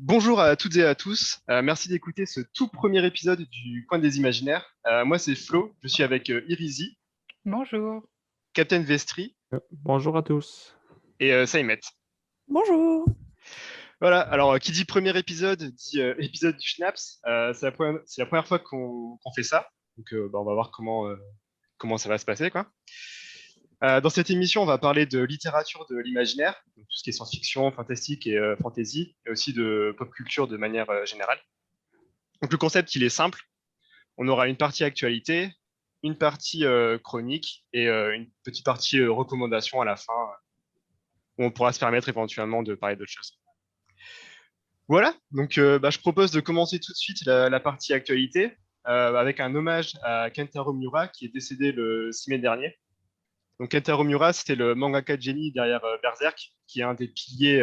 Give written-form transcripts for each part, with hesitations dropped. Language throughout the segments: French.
Bonjour à toutes et à tous. Merci d'écouter ce tout premier épisode du Coin des Imaginaires. Moi, c'est Flo. Je suis avec Irizi, Bonjour. Captain Vestry Bonjour à tous. et Saimet. Bonjour. Voilà. Alors, qui dit premier épisode dit épisode du Schnaps. C'est la première fois qu'on fait ça. Donc, on va voir comment ça va se passer, quoi. Dans cette émission, on va parler de littérature de l'imaginaire, donc tout ce qui est science-fiction, fantastique et fantasy, et aussi de pop culture de manière générale. Donc, le concept, il est simple. On aura une partie actualité, une partie chronique et une petite partie recommandation à la fin, où on pourra se permettre éventuellement de parler d'autres choses. Voilà, donc je propose de commencer tout de suite la partie actualité avec un hommage à Kentaro Miura qui est décédé le 6 mai dernier. Donc Kentaro Miura, c'était le mangaka de génie derrière Berserk, qui est un des piliers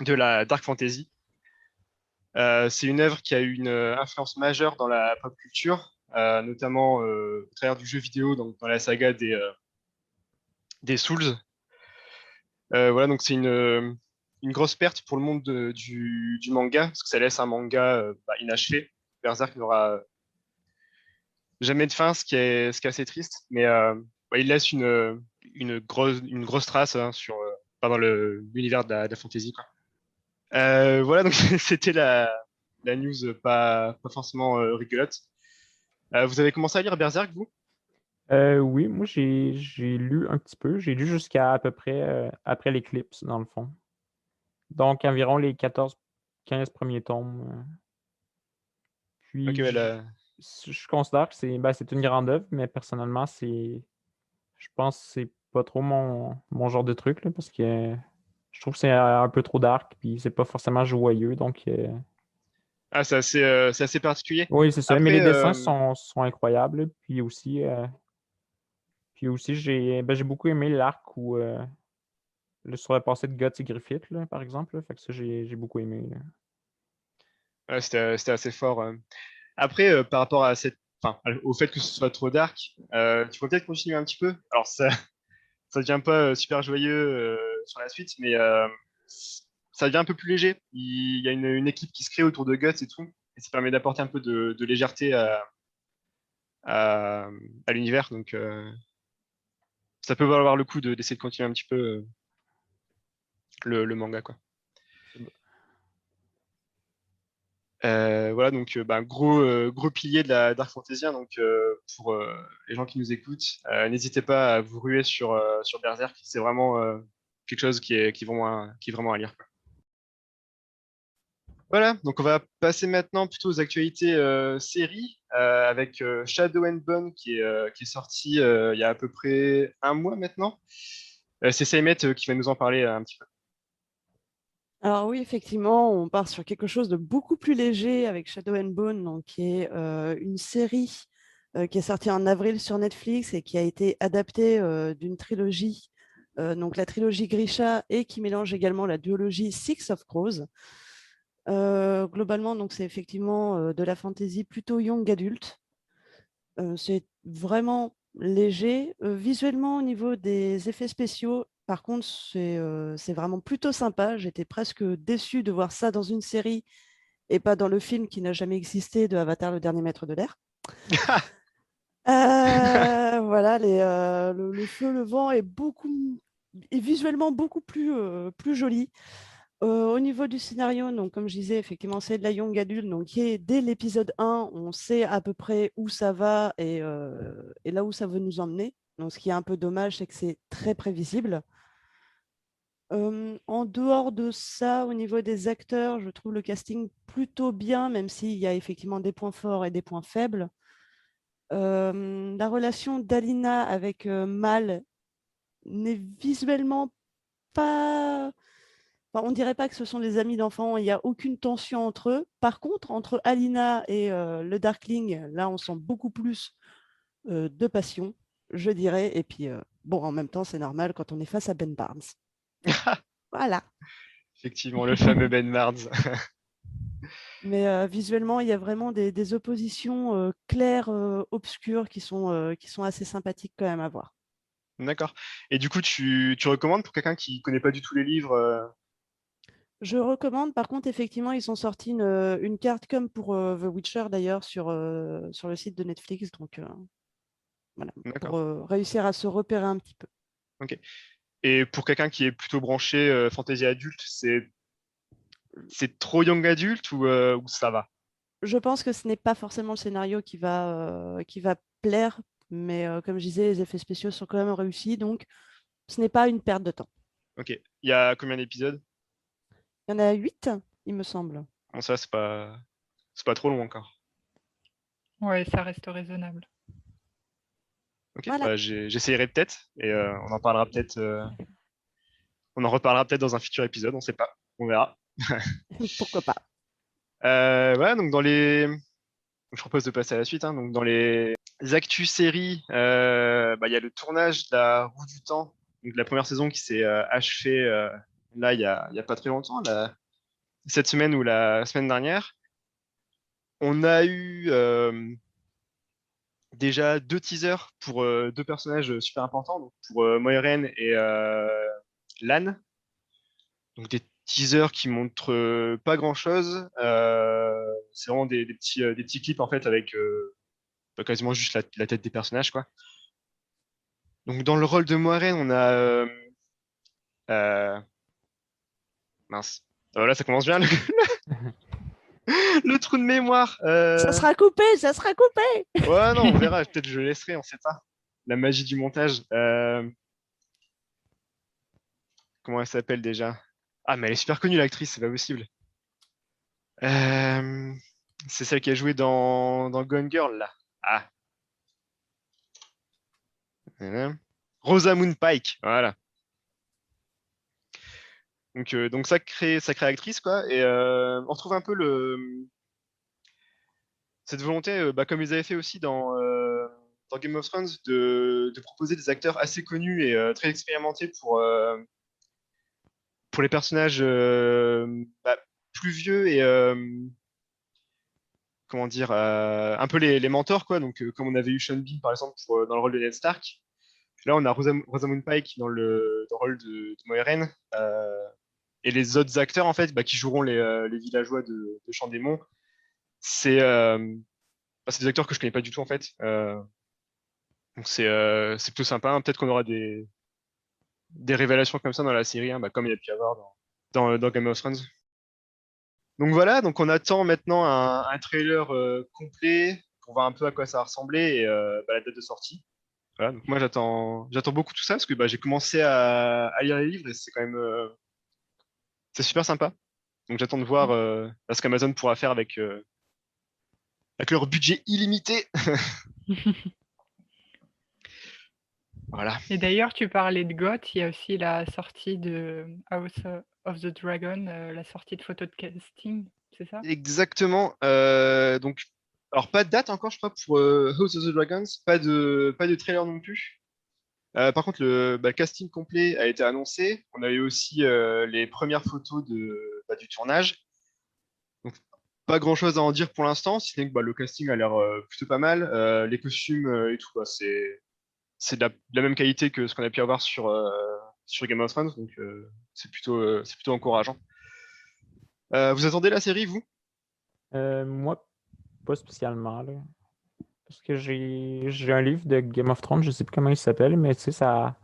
de la dark fantasy. C'est une œuvre qui a eu une influence majeure dans la pop culture, notamment au travers du jeu vidéo, donc dans la saga des Souls. Voilà, donc c'est une grosse perte pour le monde du manga, parce que ça laisse un manga inachevé. Berserk n'aura jamais de fin, ce qui est assez triste, mais il laisse une grosse trace hein, dans l'univers de la fantasy, quoi. Voilà, donc c'était la news pas forcément rigolote. Vous avez commencé à lire Berserk, vous? Oui, moi j'ai lu un petit peu. J'ai lu jusqu'à à peu près après l'éclipse, dans le fond. Donc environ les 14-15 premiers tomes. Ok, Puis ouais, je considère que c'est une grande œuvre, mais personnellement, je pense que c'est pas trop mon genre de truc, là, parce que je trouve que c'est un peu trop dark, puis c'est pas forcément joyeux. Donc Ah, c'est assez particulier. oui, c'est ça. Mais Après, les dessins sont incroyables. Puis aussi, j'ai beaucoup aimé l'arc où sur le passé de Guts et Griffith, là, par exemple. Là. Fait que ça, j'ai beaucoup aimé. Là. ouais, c'était assez fort. Après, par rapport au fait que ce soit trop dark, tu peux peut-être continuer un petit peu. Alors, ça devient pas super joyeux sur la suite, mais ça devient un peu plus léger. Il y a une équipe qui se crée autour de Guts et tout, et ça permet d'apporter un peu de légèreté à, à l'univers. Donc, ça peut valoir le coup d'essayer de continuer un petit peu le manga, quoi. Voilà, donc gros pilier de la Dark Fantasy, hein. Donc pour les gens qui nous écoutent, n'hésitez pas à vous ruer sur Berserk. C'est vraiment quelque chose qui est vraiment à lire, quoi. Voilà, donc on va passer maintenant plutôt aux actualités séries avec Shadow and Bone qui est sorti il y a à peu près un mois maintenant. C'est Seymet qui va nous en parler un petit peu. Alors oui, effectivement, on part sur quelque chose de beaucoup plus léger avec Shadow and Bone, donc, qui est une série qui est sortie en avril sur Netflix et qui a été adaptée d'une trilogie, donc la trilogie Grisha, et qui mélange également la duologie Six of Crows. Globalement, donc c'est effectivement de la fantasy plutôt young adulte. C'est vraiment léger. Visuellement, au niveau des effets spéciaux, par contre, c'est vraiment plutôt sympa. J'étais presque déçue de voir ça dans une série et pas dans le film qui n'a jamais existé de Avatar, le dernier maître de l'air. Voilà, le feu, le vent est visuellement beaucoup plus joli. Au niveau du scénario, donc, comme je disais, effectivement, c'est de la young adulte. Donc, dès l'épisode 1, on sait à peu près où ça va et là où ça veut nous emmener. Donc, ce qui est un peu dommage, c'est que c'est très prévisible. En dehors de ça, au niveau des acteurs, je trouve le casting plutôt bien, même s'il y a effectivement des points forts et des points faibles. La relation d'Alina avec Mal n'est visuellement pas. Enfin, on ne dirait pas que ce sont des amis d'enfants, il n'y a aucune tension entre eux. Par contre, entre Alina et le Darkling, là, on sent beaucoup plus de passion, je dirais. Et puis, bon, en même temps, c'est normal quand on est face à Ben Barnes. Voilà. Effectivement, le fameux Ben Mards. Mais visuellement, il y a vraiment des oppositions claires, obscures qui sont assez sympathiques quand même à voir. D'accord. Et du coup, tu recommandes pour quelqu'un qui connaît pas du tout les livres Je recommande, par contre, effectivement, ils ont sorti une carte comme pour The Witcher d'ailleurs sur le site de Netflix. Donc voilà, pour D'accord. réussir à se repérer un petit peu. Ok. Et pour quelqu'un qui est plutôt branché fantasy adulte, c'est trop young adulte ou ça va? Je pense que ce n'est pas forcément le scénario qui va plaire, mais comme je disais, les effets spéciaux sont quand même réussis, donc ce n'est pas une perte de temps. Ok. Il y a combien d'épisodes? Il y en a 8, il me semble. Bon, ça, c'est pas trop long encore. Ouais, ça reste raisonnable. Ok. Voilà, Bah, j'essayerai peut-être et on en parlera peut-être. On en reparlera peut-être dans un futur épisode, on sait pas. On verra. pourquoi pas. Ouais, donc je propose de passer à la suite. Hein. Donc dans les actus séries, bah, il y a le tournage de la Roue du Temps, donc la première saison qui s'est achevée là il y a pas très longtemps, cette semaine ou la semaine dernière. On a eu déjà 2 teasers pour 2 personnages super importants, donc pour Moiraine et Lan. Donc des teasers qui montrent pas grand-chose. C'est vraiment des petits clips en fait avec quasiment juste la tête des personnages quoi. Donc dans le rôle de Moiraine, on a euh, mince. Là ça commence bien le trou de mémoire. Ça sera coupé, ça sera coupé. Ouais non, on verra. Peut-être je laisserai, on sait pas. La magie du montage. Comment elle s'appelle déjà? Ah mais elle est super connue l'actrice, c'est pas possible. Euh, c'est celle qui a joué dans Gone Girl là. Ah. Rosamund Pike, voilà. Donc sacrée actrice quoi. Et on retrouve un peu cette volonté, bah, comme ils avaient fait aussi dans Game of Thrones, de proposer des acteurs assez connus et très expérimentés pour les personnages bah, plus vieux et comment dire, un peu les mentors quoi. Donc comme on avait eu Sean Bean par exemple dans le rôle de Ned Stark. Là on a Rosamund Pike dans le rôle de Moiraine. Et les autres acteurs en fait bah, qui joueront les villageois de Champ-des-Monts, c'est bah, c'est des acteurs que je connais pas du tout en fait. Donc c'est plutôt sympa. Hein. Peut-être qu'on aura des révélations comme ça dans la série, hein, bah, comme il y a pu y avoir dans Game of Thrones. Donc voilà, donc on attend maintenant un trailer complet pour voir un peu à quoi ça va ressembler et bah, la date de sortie. Voilà, donc moi j'attends beaucoup tout ça parce que bah, j'ai commencé à lire les livres et c'est quand même c'est super sympa. Donc j'attends de voir ce qu'Amazon pourra faire avec leur budget illimité. Voilà. Et d'ailleurs, tu parlais de GOT, il y a aussi la sortie de House of the Dragon, la sortie de photos de casting, c'est ça? Exactement. Donc, alors pas de date encore, je crois, pour House of the Dragons, pas de trailer non plus. Par contre, le casting complet a été annoncé. On a eu aussi les premières photos du tournage. Donc, pas grand-chose à en dire pour l'instant, si ce n'est que le casting a l'air plutôt pas mal. Les costumes et tout, bah, c'est de la même qualité que ce qu'on a pu avoir sur Game of Thrones, donc c'est plutôt encourageant. Vous attendez la série, vous? Moi, pas spécialement, là. Parce que j'ai un livre de Game of Thrones, je sais plus comment il s'appelle, mais tu sais, ça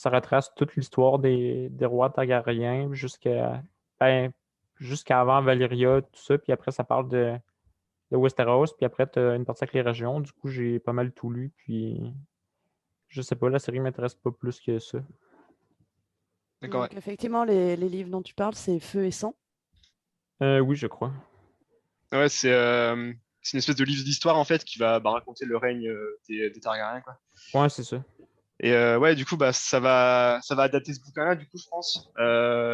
retrace toute l'histoire des rois Targaryens jusqu'à avant Valyria, tout ça, puis après ça parle de Westeros, puis après tu as une partie avec les régions. Du coup, j'ai pas mal tout lu, puis je sais pas, la série m'intéresse pas plus que ça. D'accord, ouais. Donc effectivement, les livres dont tu parles, c'est Feu et Sang. Oui, je crois. Ouais, c'est une espèce de livre d'histoire en fait qui va raconter le règne des Targaryens quoi. Ouais, c'est ça. Et ouais, du coup ça va adapter ce bouquin-là du coup je pense.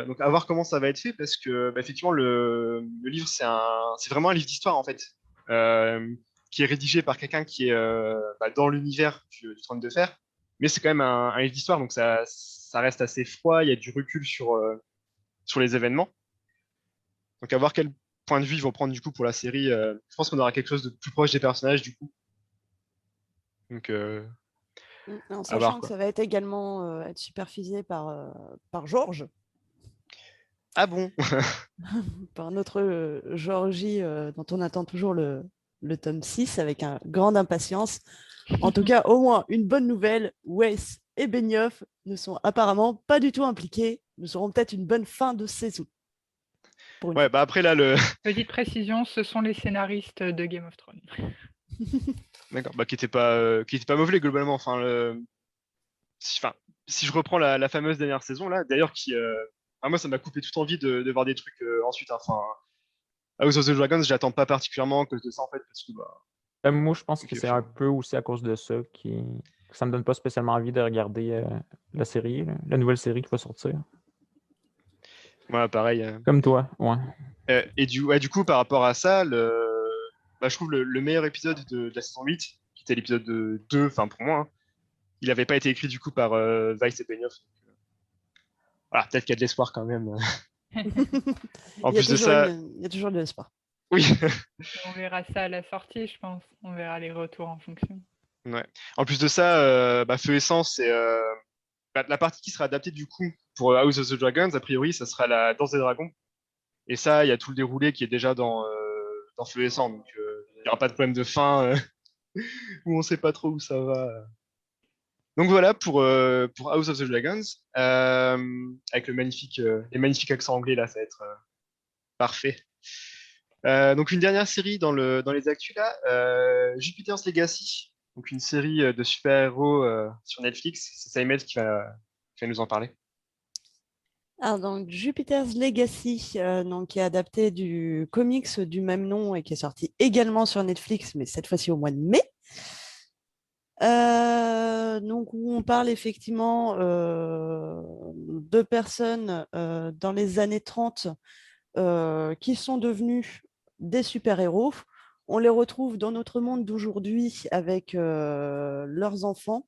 Donc à voir comment ça va être fait parce que effectivement le livre c'est vraiment un livre d'histoire en fait qui est rédigé par quelqu'un qui est dans l'univers du Trône de Fer, mais c'est quand même un livre d'histoire donc ça reste assez froid. Il y a du recul sur les événements. Donc à voir quel point de vue ils vont prendre du coup pour la série. Je pense qu'on aura quelque chose de plus proche des personnages du coup. Donc En à voir sachant que quoi. ça va être également être supervisé par Georges. Ah bon? par notre Georgie, dont on attend toujours le tome 6 avec un grande impatience. En tout cas, au moins, une bonne nouvelle, Wes et Benioff ne sont apparemment pas du tout impliqués. Nous aurons peut-être une bonne fin de saison. Pour une Ouais, fois. bah après là, Petite précision, ce sont les scénaristes de Game of Thrones. d'accord, bah, qui était pas mauvais globalement. Enfin, enfin, si je reprends la fameuse dernière saison là, d'ailleurs moi ça m'a coupé toute envie de voir des trucs ensuite, hein. Enfin, House of the Dragons, j'attends pas particulièrement à cause de ça en fait, parce que bah, Moi, je pense donc, que c'est un peu aussi à cause de ça que ça me donne pas spécialement envie de regarder la série, là, la nouvelle série qui va sortir. ouais, pareil. Comme toi, ouais. Et du coup, par rapport à ça, bah, je trouve le meilleur épisode de la saison 8, qui était l'épisode 2, enfin pour moi, hein, il n'avait pas été écrit du coup par Weiss et Benioff. Voilà, peut-être qu'il y a de l'espoir quand même. En plus de ça, il y a toujours de l'espoir. oui. On verra ça à la sortie, je pense. On verra les retours en fonction. Ouais. En plus de ça, bah, Feu et Sang, c'est la partie qui sera adaptée du coup pour House of the Dragons. A priori, ça sera la Danse des Dragons. Et ça, il y a tout le déroulé qui est déjà dans Feu et Sang. Donc, il n'y aura pas de problème de fin où on sait pas trop où ça va. Donc voilà pour House of the Dragons. Avec les magnifiques accents anglais, là, ça va être parfait. Donc une dernière série dans les actus là, Jupiter's Legacy, donc une série de super-héros sur Netflix. C'est Saïmed qui va nous en parler. Alors, donc, Jupiter's Legacy, donc, qui est adapté du comics du même nom et qui est sorti également sur Netflix, mais cette fois-ci au mois de mai. Donc, où on parle effectivement de personnes dans les années 30 qui sont devenus des super-héros. On les retrouve dans notre monde d'aujourd'hui avec leurs enfants.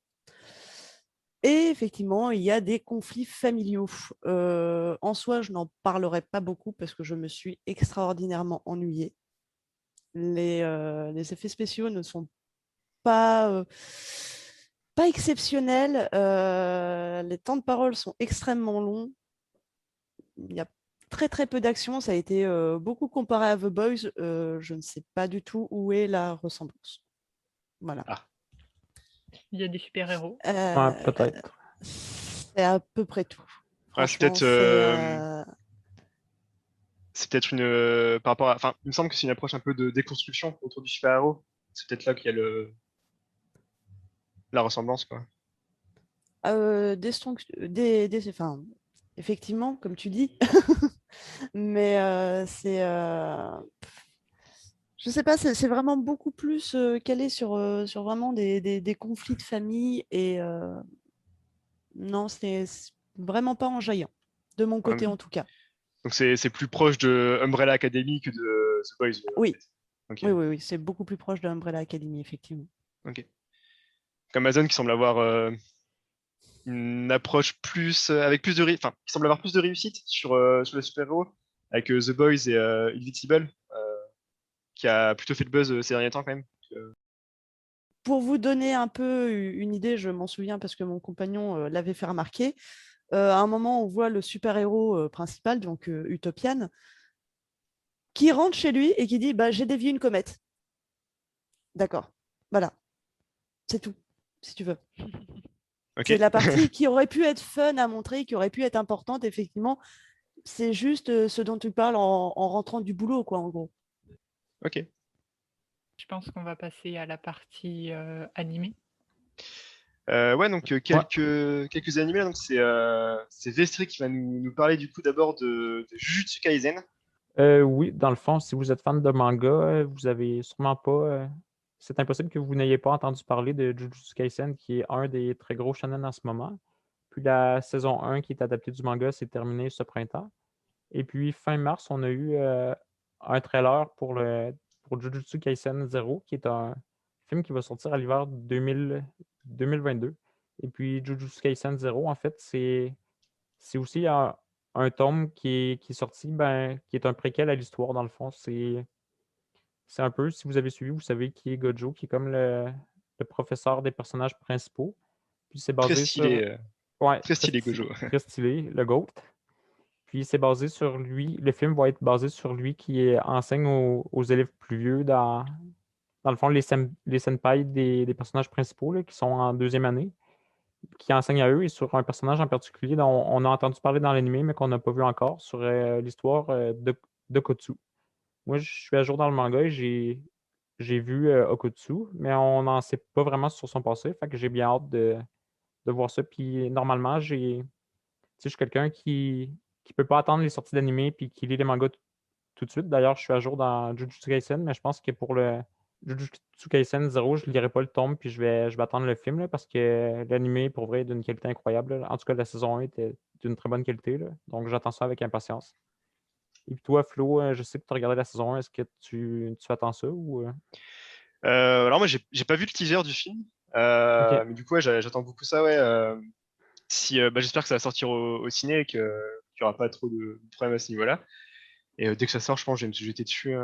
Et effectivement, il y a des conflits familiaux. En soi, je n'en parlerai pas beaucoup parce que je me suis extraordinairement ennuyée. Les effets spéciaux ne sont pas, pas exceptionnels. Les temps de parole sont extrêmement longs. Il y a très très peu d'action. Ça a été beaucoup comparé à The Boys. Je ne sais pas du tout où est la ressemblance. Voilà. Ah, Il y a des super-héros. Ouais, peut-être. C'est à peu près tout. ouais, c'est Franchement, peut-être une par rapport à, enfin, il me semble que c'est une approche un peu de déconstruction autour du super-héros. C'est peut-être là qu'il y a la ressemblance, quoi. enfin, effectivement, comme tu dis, mais je sais pas, c'est vraiment beaucoup plus calé sur vraiment des conflits de famille et non, c'est vraiment pas enjaillant, de mon Ouais, côté en tout cas. donc c'est plus proche de Umbrella Academy que de The Boys, en Oui, fait. Ok, oui, c'est beaucoup plus proche de Umbrella Academy, effectivement. ok. Donc Amazon qui semble avoir une approche plus avec plus de enfin qui semble avoir plus de réussite sur le super-héros avec The Boys et Invincible qui a plutôt fait le buzz ces derniers temps quand même. Pour vous donner un peu une idée, je m'en souviens parce que mon compagnon l'avait fait remarquer. À un moment, on voit le super-héros principal, donc Utopian, qui rentre chez lui et qui dit bah, j'ai dévié une comète. D'accord. Voilà. C'est tout, si tu veux. Ok. C'est la partie qui aurait pu être fun à montrer, qui aurait pu être importante, effectivement. C'est juste ce dont tu parles en rentrant du boulot, quoi, en gros. Ok. Je pense qu'on va passer à la partie animée. Ouais, donc Ouais. quelques animés là, donc c'est Vestri qui va nous parler du coup d'abord de Jujutsu Kaisen. Oui, dans le fond, si vous êtes fan de manga, vous avez sûrement pas. C'est impossible que vous n'ayez pas entendu parler de Jujutsu Kaisen, qui est un des très gros shonen en ce moment. Puis la saison 1 qui est adaptée du manga s'est terminée ce printemps. Et puis fin mars, on a eu un trailer pour Jujutsu Kaisen Zero, qui est un film qui va sortir à l'hiver 2022. Et puis Jujutsu Kaisen Zero, en fait, c'est aussi un tome qui est sorti, qui est un préquel à l'histoire, dans le fond. C'est un peu, si vous avez suivi, vous savez qui est Gojo, qui est comme le professeur des personnages principaux. Puis c'est Très basé sur. stylé, Ouais, très stylé Gojo. très stylé, le GOAT. Puis c'est basé sur lui. Le film va être basé sur lui qui enseigne aux élèves plus vieux dans le fond, les senpai des personnages principaux là, qui sont en deuxième année, qui enseignent à eux et sur un personnage en particulier dont on a entendu parler dans l'anime, mais qu'on n'a pas vu encore, sur l'histoire de Kotsu. Moi, je suis à jour dans le manga et j'ai vu Okutsu, mais on n'en sait pas vraiment sur son passé, fait que j'ai bien hâte de voir ça. Puis normalement, je suis quelqu'un qui peut pas attendre les sorties d'anime puis qui lit les mangas tout de suite. D'ailleurs, je suis à jour dans Jujutsu Kaisen, mais je pense que pour le Jujutsu Kaisen 0, je ne lirai pas le tome puis je vais attendre le film là, parce que l'anime, pour vrai, est d'une qualité incroyable, là. En tout cas, la saison 1 était d'une très bonne qualité, là. Donc j'attends ça avec impatience. Et puis toi, Flo, je sais que tu as regardé la saison 1. Est-ce que tu attends ça ou... Alors moi, j'ai pas vu le teaser du film, Ok. mais du coup, ouais, j'attends beaucoup ça, ouais. Si, j'espère que ça va sortir au ciné et qu'il n'y aura pas trop de problèmes à ce niveau-là. Et dès que ça sort, je pense que je vais me jeter dessus,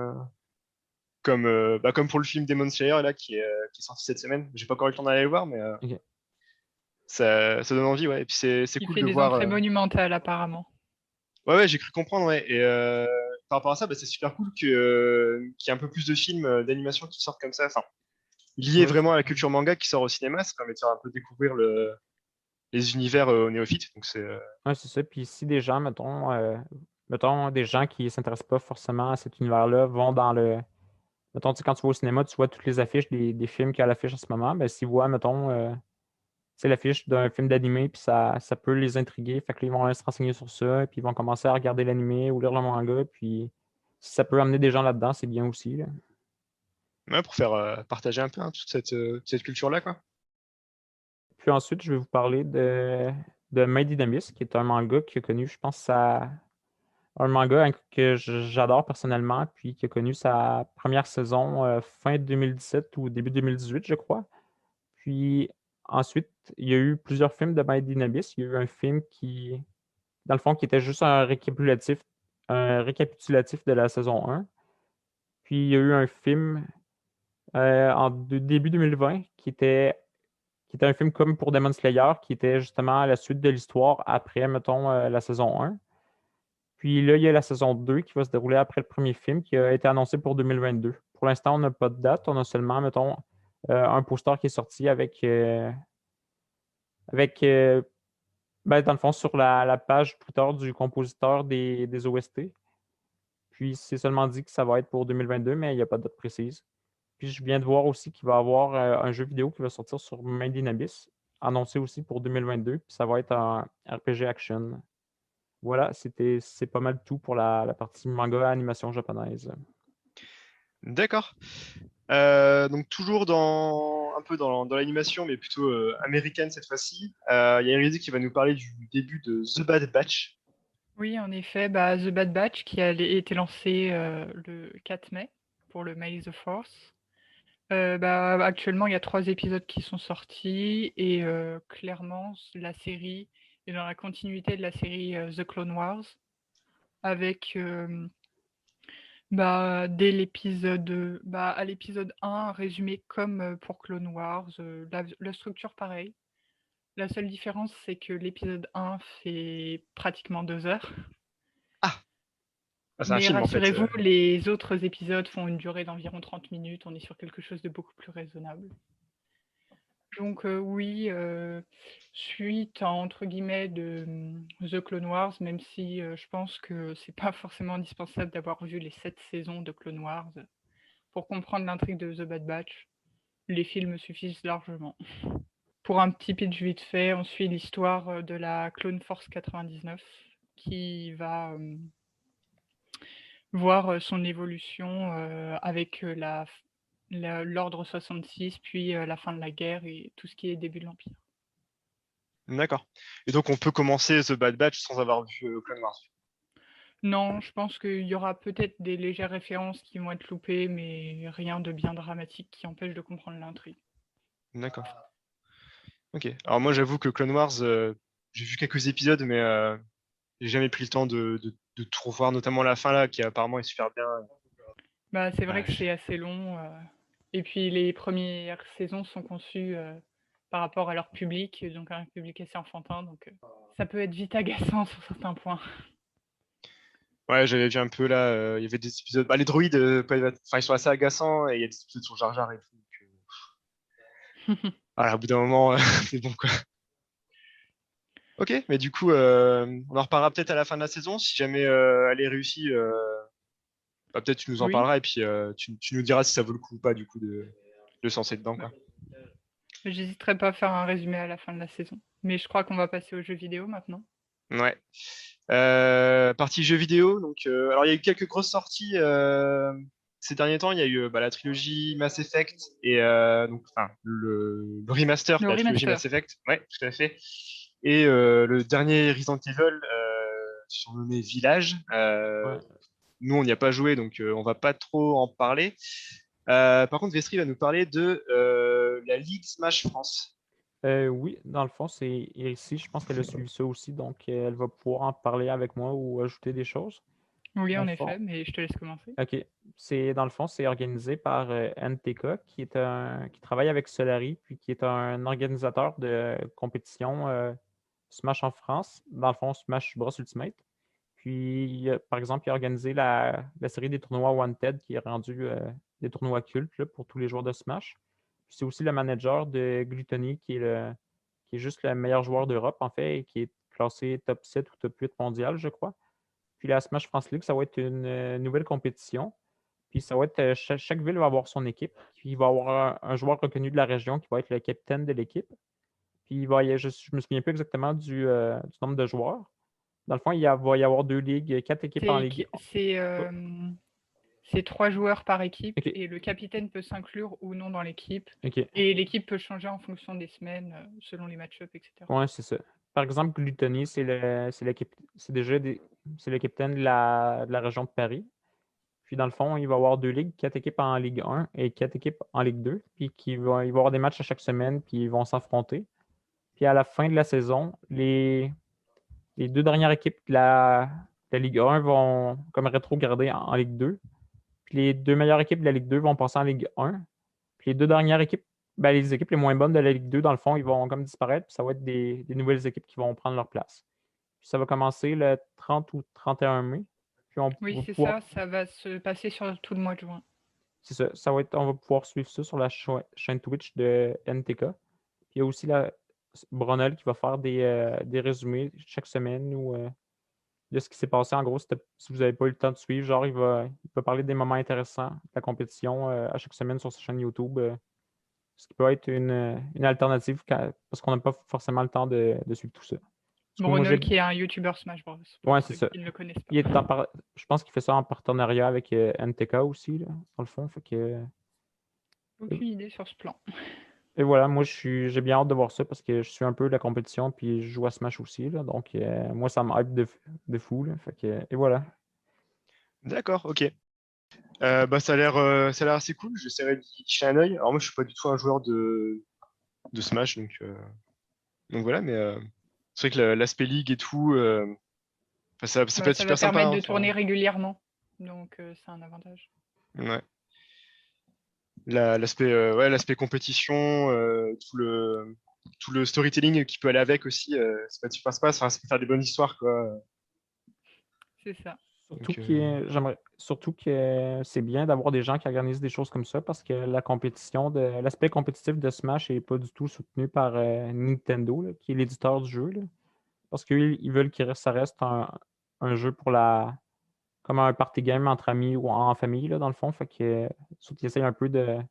comme pour le film Demon Slayer là, qui est sorti cette semaine. J'ai pas encore eu le temps d'aller le voir, mais Ok. ça donne envie, ouais. Et puis c'est Il cool fait de des voir. entrées monumentales apparemment. Ouais, j'ai cru comprendre, ouais. Et par rapport à ça, c'est super cool qu'il y ait un peu plus de films d'animation qui sortent comme ça. Enfin, liés Ouais, c'est vraiment à la ça. culture manga qui sort au cinéma, ça permet de faire un peu découvrir les univers aux néophytes. Donc Ouais, c'est ça. Puis si des gens, mettons, des gens qui ne s'intéressent pas forcément à cet univers-là vont dans le. Mettons, tu sais, quand tu vas au cinéma, tu vois toutes les affiches des films qu'il y a à l'affiche en ce moment. Ben, s'ils voient, mettons, c'est l'affiche d'un film d'animé, puis ça peut les intriguer. Fait que là, ils vont aller se renseigner sur ça, puis ils vont commencer à regarder l'animé ou lire le manga. Puis si ça peut amener des gens là-dedans, c'est bien aussi, là. ouais, pour faire partager un peu hein, toute cette culture-là, quoi. Puis ensuite, je vais vous parler de Maid Dynamis, qui est un manga qui a connu, je pense, un manga que j'adore personnellement, puis qui a connu sa première saison fin 2017 ou début 2018, je crois. Puis ensuite, il y a eu plusieurs films de Maid Dynamis. Il y a eu un film qui, dans le fond, qui était juste un récapitulatif de la saison 1. Puis il y a eu un film début 2020 qui était un film comme pour Demon Slayer, qui était justement la suite de l'histoire après, mettons, la saison 1. Puis là, il y a la saison 2 qui va se dérouler après le premier film qui a été annoncé pour 2022. Pour l'instant, on n'a pas de date. On a seulement, mettons, un poster qui est sorti avec dans le fond, sur la page Twitter du compositeur des OST. Puis c'est seulement dit que ça va être pour 2022, mais il n'y a pas de date précise. Puis je viens de voir aussi qu'il va y avoir un jeu vidéo qui va sortir sur Made in Abyss, annoncé aussi pour 2022. Puis ça va être un RPG action. Voilà, c'est pas mal tout pour la partie manga animation japonaise. D'accord. Donc toujours un peu dans l'animation, mais plutôt américaine cette fois-ci. Il y a Erizi qui va nous parler du début de The Bad Batch. Oui, en effet, The Bad Batch qui a été lancé le 4 mai pour le May the Force. Actuellement, il y a 3 épisodes qui sont sortis et clairement, la série est dans la continuité de la série The Clone Wars avec dès à l'épisode 1, résumé comme pour Clone Wars, la structure pareille. La seule différence, c'est que l'épisode 1 fait pratiquement 2 heures. Ah, c'est un Mais film en fait. rassurez-vous, les autres épisodes font une durée d'environ 30 minutes. On est sur quelque chose de beaucoup plus raisonnable. Donc oui, suite à, entre guillemets de The Clone Wars, même si je pense que c'est pas forcément indispensable d'avoir vu les 7 saisons de Clone Wars pour comprendre l'intrigue de The Bad Batch. Les films suffisent largement. Pour un petit pitch vite fait, on suit l'histoire de la Clone Force 99 qui va voir son évolution avec l'ordre 66, puis la fin de la guerre et tout ce qui est début de l'Empire. D'accord. Et donc on peut commencer The Bad Batch sans avoir vu Clone Wars. Non, je pense qu'il y aura peut-être des légères références qui vont être loupées, mais rien de bien dramatique qui empêche de comprendre l'intrigue. D'accord. Ok. Alors moi j'avoue que Clone Wars, j'ai vu quelques épisodes, mais j'ai jamais pris le temps de tout revoir, notamment la fin là, qui apparemment est super bien. C'est vrai que Je- c'est assez long. Et puis les premières saisons sont conçues par rapport à leur public, donc un public assez enfantin, donc ça peut être vite agaçant sur certains points. Ouais, j'avais vu un peu là, il y avait des épisodes. Bah, les droïdes, ils sont assez agaçants et il y a des épisodes sur Jar Jar et tout. Donc, voilà, au bout d'un moment, c'est bon quoi. Ok, mais du coup, on en reparlera peut-être à la fin de la saison. Si jamais elle est réussie, bah, peut-être tu nous en Oui, parleras et puis tu nous diras si ça vaut le coup ou pas du coup de se lancer dedans, bah, quoi. j'hésiterai pas à faire un résumé à la fin de la saison. Mais je crois qu'on va passer aux jeux vidéo maintenant. Ouais. Partie jeux vidéo. Donc, alors il y a eu quelques grosses sorties ces derniers temps. Il y a eu la trilogie Mass Effect et donc enfin le remaster de Le la trilogie Mass remaster. Effect. Ouais, tout à fait. Et le dernier Resident Evil surnommé Village. Ouais. Nous, on n'y a pas joué, donc on va pas trop en parler. Par contre, Vestri va nous parler de la Ligue Smash France. Oui, dans le fond, c'est ici, je pense qu'elle a suivi ça aussi, donc elle va pouvoir en parler avec moi ou ajouter des choses. Oui, Dans en le effet, fond, mais je te laisse commencer. OK. Dans le fond, c'est organisé par NTK, qui travaille avec Solari, puis qui est un organisateur de compétition Smash en France, dans le fond, Smash Bros Ultimate. Puis, par exemple, il a organisé la série des tournois Wanted, qui est rendu des tournois cultes là, pour tous les joueurs de Smash. Puis c'est aussi le manager de Gluttony, qui est juste le meilleur joueur d'Europe, en fait, et qui est classé top 7 ou top 8 mondial, je crois. Puis la Smash France League, ça va être une nouvelle compétition. Puis ça va être, chaque ville va avoir son équipe. Puis il va y avoir un joueur reconnu de la région qui va être le capitaine de l'équipe. Puis je ne me souviens plus exactement du nombre de joueurs. Dans le fond, va y avoir 2 ligues, 4 équipes en C'est Ligue qui- 1. c'est 3 joueurs par équipe OK, et le capitaine peut s'inclure ou non dans l'équipe. OK. Et l'équipe peut changer en fonction des semaines, selon les match-ups, etc. Ouais, c'est ça. Par exemple, Gluttony, c'est le capitaine de la région de Paris. Puis dans le fond, il va y avoir 2 ligues, 4 équipes en Ligue 1 et 4 équipes en Ligue 2. Puis il va y avoir des matchs à chaque semaine, puis ils vont s'affronter. Puis à la fin de la saison, les 2 dernières équipes de la Ligue 1 vont comme rétrograder en Ligue 2. Puis les 2 meilleures équipes de la Ligue 2 vont passer en Ligue 1. Puis les 2 dernières équipes, ben, les équipes les moins bonnes de la Ligue 2, dans le fond, ils vont comme disparaître. Puis ça va être des nouvelles équipes qui vont prendre leur place. Puis ça va commencer le 30 ou 31 mai. Puis on Oui, va c'est pouvoir, ça, ça va se passer sur tout le mois de juin. c'est ça, on va pouvoir suivre ça sur la chaîne Twitch de NTK. Puis il y a aussi Brunel qui va faire des résumés chaque semaine de ce qui s'est passé. En gros, si vous n'avez pas eu le temps de suivre, genre, il va parler des moments intéressants de la compétition à chaque semaine sur sa chaîne YouTube. Ce qui peut être une alternative parce qu'on n'a pas forcément le temps de suivre tout ça. Du coup, moi, Brunel qui est un YouTuber Smash Bros, pour ouais, c'est ceux ça. qui ne le connaissent Il est pas. je pense qu'il fait ça en partenariat avec NTK aussi, là, dans le fond. Fait que, Aucune idée sur ce plan. et voilà, moi, j'ai bien hâte de voir ça parce que je suis un peu de la compétition puis je joue à Smash aussi. Là, donc, moi, ça me hype de fou. Là, fait que, et voilà. D'accord, ok. Ça a l'air assez cool. J'essaierai d'y jeter un œil. Alors moi, je suis pas du tout un joueur de Smash, donc voilà. Mais c'est vrai que l'aspect League et tout, enfin, ça peut Bah, être ça va super sympa. permettre Hein, de enfin, tourner régulièrement, donc c'est un avantage. ouais. L'aspect ouais, l'aspect compétition, tout le storytelling qui peut aller avec aussi, ça peut être super sympa. Ça peut faire des bonnes histoires, quoi. C'est ça. Surtout Donc, surtout que c'est bien d'avoir des gens qui organisent des choses comme ça parce que l'aspect compétitif de Smash n'est pas du tout soutenu par Nintendo, là, qui est l'éditeur du jeu. Là. Parce qu'eux, ils veulent que ça reste un jeu comme un party game entre amis ou en famille, là, dans le fond. Fait que, surtout qu'ils essayent un peu ils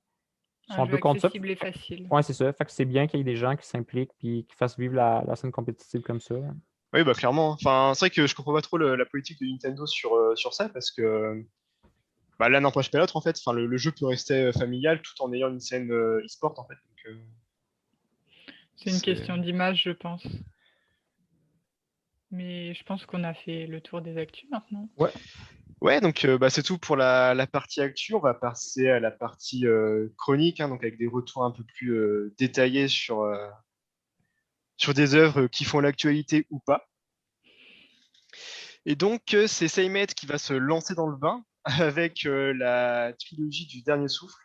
sont Un un jeu peu contre ça. accessible et facile. Ouais, c'est ça. Fait que c'est bien qu'il y ait des gens qui s'impliquent et qui fassent vivre la scène compétitive comme ça. oui, bah clairement. Hein. Enfin, c'est vrai que je comprends pas trop la politique de Nintendo sur ça parce que bah, l'un n'empêche pas l'autre en fait. Enfin, le jeu peut rester familial tout en ayant une scène e-sport en fait. Donc, C'est une c'est question d'image, je pense. Mais je pense qu'on a fait le tour des actus maintenant. Ouais. ouais. Donc c'est tout pour la partie actu. On va passer à la partie chronique, hein, donc avec des retours un peu plus détaillés sur des œuvres qui font l'actualité ou pas. Et donc c'est Seymet qui va se lancer dans le bain avec la trilogie du Dernier Souffle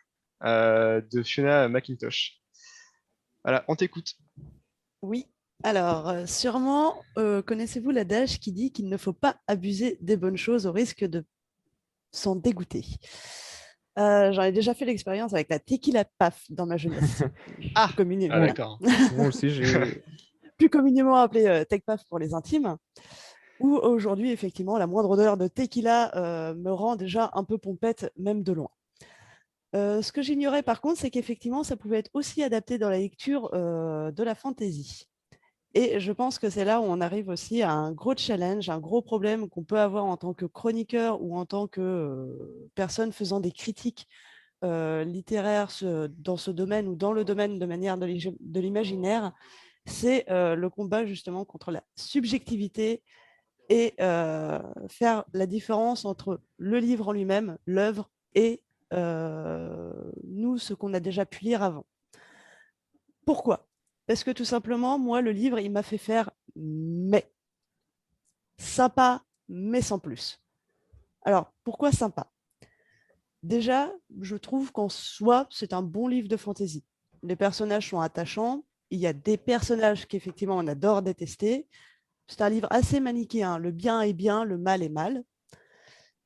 de Fiona McIntosh. Voilà, on t'écoute. Oui, Alors, sûrement, connaissez-vous l'adage qui dit qu'il ne faut pas abuser des bonnes choses au risque de s'en dégoûter. J'en ai déjà fait l'expérience avec la tequila paf dans ma jeunesse. Ah, Plus, communi- ah Ouais. d'accord. Moi aussi, j'ai. plus communément appelée tech paf pour les intimes. Où aujourd'hui, effectivement, la moindre odeur de tequila me rend déjà un peu pompette, même de loin. Ce que j'ignorais par contre, c'est qu'effectivement, ça pouvait être aussi adapté dans la lecture de la fantasy. Et je pense que c'est là où on arrive aussi à un gros challenge, un gros problème qu'on peut avoir en tant que chroniqueur ou en tant que personne faisant des critiques littéraires dans ce domaine ou dans le domaine de manière de l'imaginaire, c'est le combat justement contre la subjectivité et faire la différence entre le livre en lui-même, l'œuvre, et nous, ce qu'on a déjà pu lire avant. Pourquoi? Parce que tout simplement, moi, le livre, il m'a fait faire mais. Sympa, mais sans plus. Alors, pourquoi sympa? Déjà, je trouve qu'en soi, c'est un bon livre de fantasy. Les personnages sont attachants. Il y a des personnages qu'effectivement on adore détester. C'est un livre assez manichéen. Le bien est bien, le mal est mal.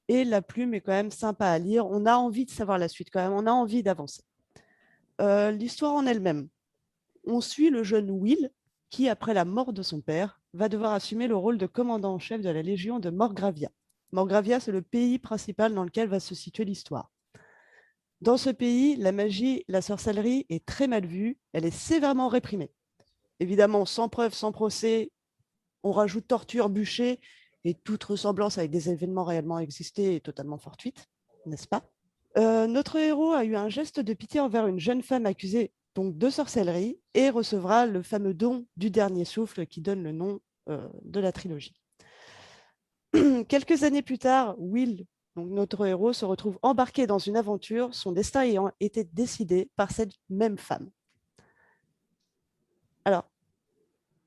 Et la plume est quand même sympa à lire. On a envie de savoir la suite quand même. On a envie d'avancer. L'histoire en elle-même. On suit le jeune Will qui, après la mort de son père, va devoir assumer le rôle de commandant en chef de la Légion de Morgravia. Morgravia, c'est le pays principal dans lequel va se situer l'histoire. Dans ce pays, la magie, la sorcellerie est très mal vue, elle est sévèrement réprimée. Évidemment, sans preuve, sans procès, on rajoute torture, bûcher, et toute ressemblance avec des événements réellement existés est totalement fortuite, n'est-ce pas? Notre héros a eu un geste de pitié envers une jeune femme accusée donc de sorcellerie et recevra le fameux don du dernier souffle qui donne le nom de la trilogie. Quelques années plus tard, Will, donc notre héros, se retrouve embarqué dans une aventure, son destin ayant été décidé par cette même femme. Alors,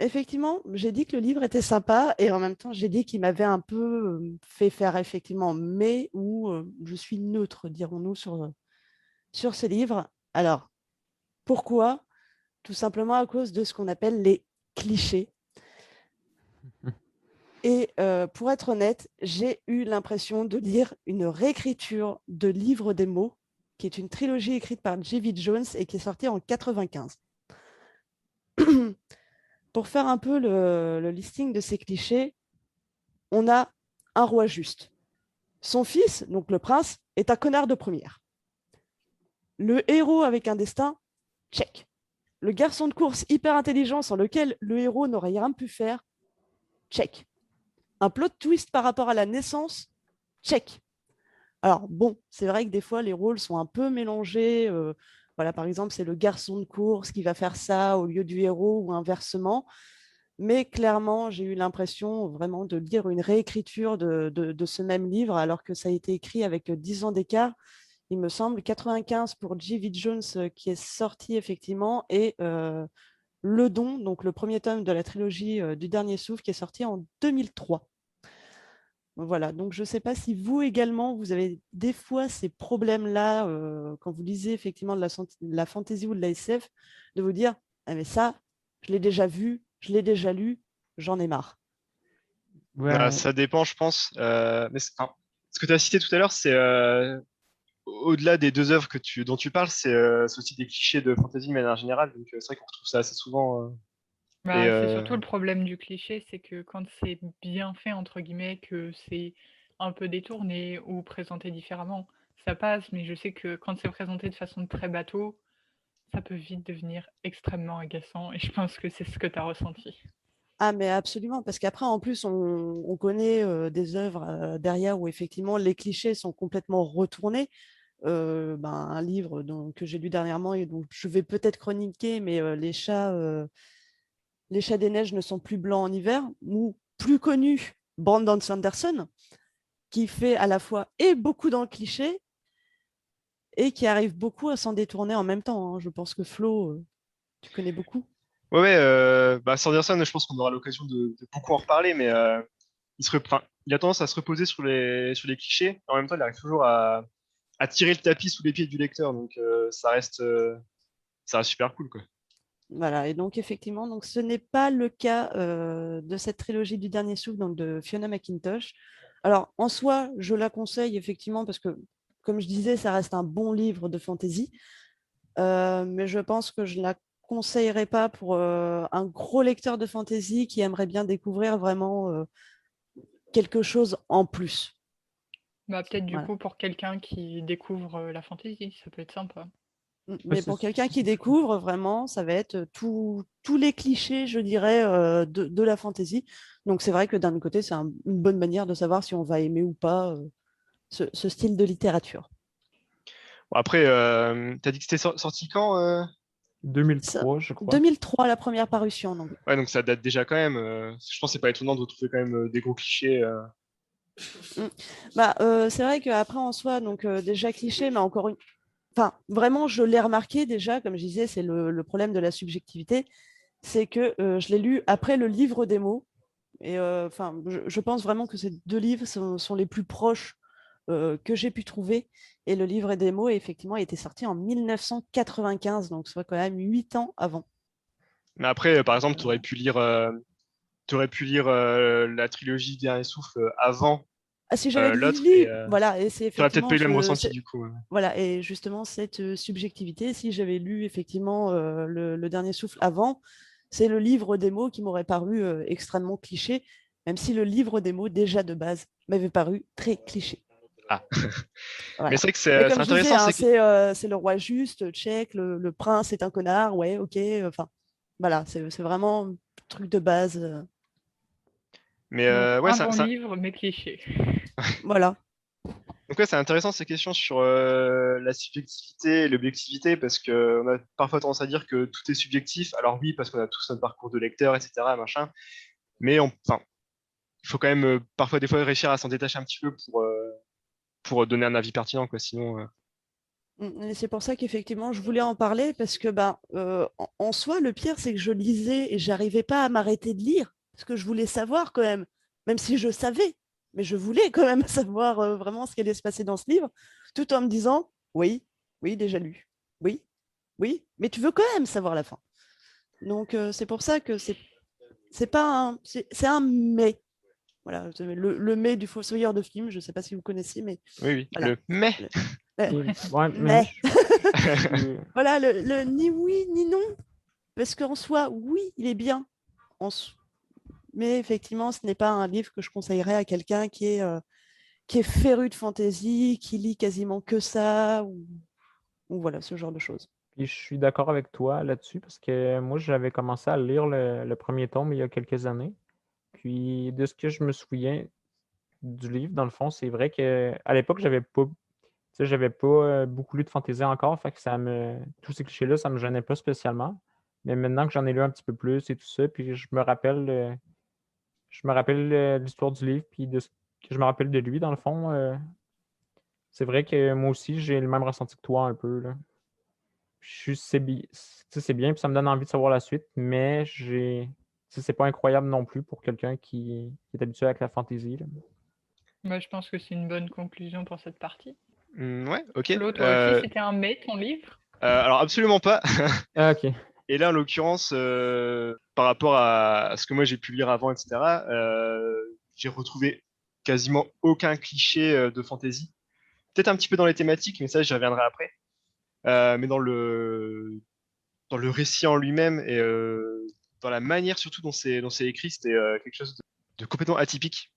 effectivement, j'ai dit que le livre était sympa et en même temps, j'ai dit qu'il m'avait un peu fait faire effectivement mais ou je suis neutre, dirons-nous, sur ce livre. Alors, pourquoi? Tout simplement à cause de ce qu'on appelle les clichés. Et pour être honnête, j'ai eu l'impression de lire une réécriture de Livre des mots, qui est une trilogie écrite par J.V. Jones et qui est sortie en 95. Pour faire un peu le listing de ces clichés, on a un roi juste. Son fils, donc le prince, est un connard de première. Le héros avec un destin, check. Le garçon de course hyper intelligent sans lequel le héros n'aurait rien pu faire, check. Un plot twist par rapport à la naissance, check. Alors bon, c'est vrai que des fois les rôles sont un peu mélangés. Voilà, par exemple, c'est le garçon de course qui va faire ça au lieu du héros ou inversement. Mais clairement, j'ai eu l'impression vraiment de lire une réécriture de ce même livre, alors que ça a été écrit avec 10 ans d'écart. Il me semble 95 pour J.V. Jones qui est sorti effectivement et Le Don, donc le premier tome de la trilogie du Dernier Souffle qui est sorti en 2003. Voilà, donc je ne sais pas si vous également, vous avez des fois ces problèmes-là quand vous lisez effectivement de la fantasy ou de la SF, de vous dire, ah, mais ça, je l'ai déjà vu, je l'ai déjà lu, j'en ai marre. Ouais. Ça dépend, je pense. Mais enfin, ce que tu as cité tout à l'heure, c'est au-delà des deux œuvres dont tu parles, c'est aussi des clichés de fantasy de manière générale. Donc c'est vrai qu'on retrouve ça assez souvent. Et Bah, c'est surtout le problème du cliché, c'est que quand c'est bien fait, entre guillemets, que c'est un peu détourné ou présenté différemment, ça passe, mais je sais que quand c'est présenté de façon très bateau, ça peut vite devenir extrêmement agaçant et je pense que c'est ce que tu as ressenti. Ah, mais absolument, parce qu'après, en plus, on connaît des œuvres derrière où effectivement les clichés sont complètement retournés. Un livre que j'ai lu dernièrement et dont je vais peut-être chroniquer, mais les chats des neiges ne sont plus blancs en hiver, ou plus connu, Brandon Sanderson, qui fait à la fois et beaucoup dans le cliché et qui arrive beaucoup à s'en détourner en même temps, hein. Je pense que Flo, tu connais beaucoup. ouais, Sanderson, je pense qu'on aura l'occasion de beaucoup en reparler, mais enfin, il a tendance à se reposer sur les clichés. En même temps, il arrive toujours à tirer le tapis sous les pieds du lecteur, donc ça reste super cool, quoi. Voilà, et donc effectivement, donc ce n'est pas le cas de cette trilogie du Dernier Souffle, donc de Fiona McIntosh. Alors, en soi, je la conseille effectivement parce que, comme je disais, ça reste un bon livre de fantasy, mais je pense que je ne la conseillerais pas pour un gros lecteur de fantasy qui aimerait bien découvrir vraiment quelque chose en plus. Bah, peut-être du Voilà. coup pour quelqu'un qui découvre la fantasy, ça peut être sympa. Mais pour quelqu'un qui découvre, vraiment, ça va être tous les clichés, je dirais, de la fantasy. Donc c'est vrai que d'un côté, c'est une bonne manière de savoir si on va aimer ou pas ce style de littérature. Bon, après, t'as dit que c'était sorti quand 2003, je crois. 2003, la première parution en anglais. Ouais, donc ça date déjà quand même. Je pense que c'est pas étonnant de retrouver quand même des gros clichés. C'est vrai qu'après, en soi, donc déjà cliché, mais encore une... Enfin, vraiment, je l'ai remarqué déjà, comme je disais, c'est le problème de la subjectivité, c'est que je l'ai lu après le livre des mots. Et je pense vraiment que ces deux livres sont les plus proches que j'ai pu trouver. Et le livre des mots, effectivement, était sorti en 1995, donc soit quand même 8 ans avant. Mais après, par exemple, t'aurais pu lire la trilogie Dernier Souffle avant Ah, si j'avais l'autre et lu, voilà, et c'est t'aurais peut-être pas effectivement eu le même ressenti du coup. voilà, et justement cette subjectivité, si j'avais lu effectivement le Dernier Souffle avant, c'est le livre des mots qui m'aurait paru extrêmement cliché, même si le livre des mots déjà de base m'avait paru très cliché. Ah. Voilà. Mais c'est vrai que Mais c'est comme je disais, intéressant, hein, c'est que... c'est le roi juste, tchèque, le prince est un connard, ouais, ok. Enfin, voilà, c'est vraiment un truc de base. Mais Donc ouais, un bon livre, mais cliché. Voilà. Donc ouais, c'est intéressant ces questions sur la subjectivité et l'objectivité parce que on a parfois tendance à dire que tout est subjectif. Alors oui, parce qu'on a tous notre parcours de lecteur, etc., machin. Mais enfin, il faut quand même parfois des fois réussir à s'en détacher un petit peu pour donner un avis pertinent, quoi. Sinon, Et c'est pour ça qu'effectivement, je voulais en parler parce que, en soi, le pire, c'est que je lisais et j'arrivais pas à m'arrêter de lire parce que je voulais savoir quand même si je savais, mais je voulais quand même savoir vraiment ce qui allait se passer dans ce livre, tout en me disant, oui, oui, déjà lu, oui, oui, mais tu veux quand même savoir la fin. Donc, c'est pour ça que c'est pas un, c'est un mais. Voilà, le mais du Fossoyeur de film, je ne sais pas si vous connaissez, mais oui, oui. voilà. Mais. Ouais, mais moi, Mais voilà, le ni oui ni non, parce qu'en soi, oui, il est bien, mais effectivement, ce n'est pas un livre que je conseillerais à quelqu'un qui est féru de fantasy, qui lit quasiment que ça, ou voilà, ce genre de choses. Puis je suis d'accord avec toi là-dessus parce que moi, j'avais commencé à lire le premier tome il y a quelques années. Puis de ce que je me souviens du livre, dans le fond, c'est vrai qu'à l'époque, j'avais pas beaucoup lu de fantaisie encore, fait que tous ces clichés-là, ça me gênait pas spécialement. Mais maintenant que j'en ai lu un petit peu plus et tout ça, puis je me rappelle l'histoire du livre, puis de ce que je me rappelle de lui, dans le fond, c'est vrai que moi aussi, j'ai le même ressenti que toi un peu, là. C'est bien, puis ça me donne envie de savoir la suite, mais c'est pas incroyable non plus pour quelqu'un qui est habitué avec la fantaisie, là. Moi, je pense que c'est une bonne conclusion pour cette partie. Ouais, ok. Flo, toi aussi, c'était un mais, ton livre? Alors absolument pas. Ah, ok. Et là, en l'occurrence, par rapport à ce que moi j'ai pu lire avant, etc., j'ai retrouvé quasiment aucun cliché de fantasy. Peut-être un petit peu dans les thématiques, mais ça, j'y reviendrai après. Mais dans le récit en lui-même et dans la manière surtout dont c'est écrit, c'était quelque chose de complètement atypique.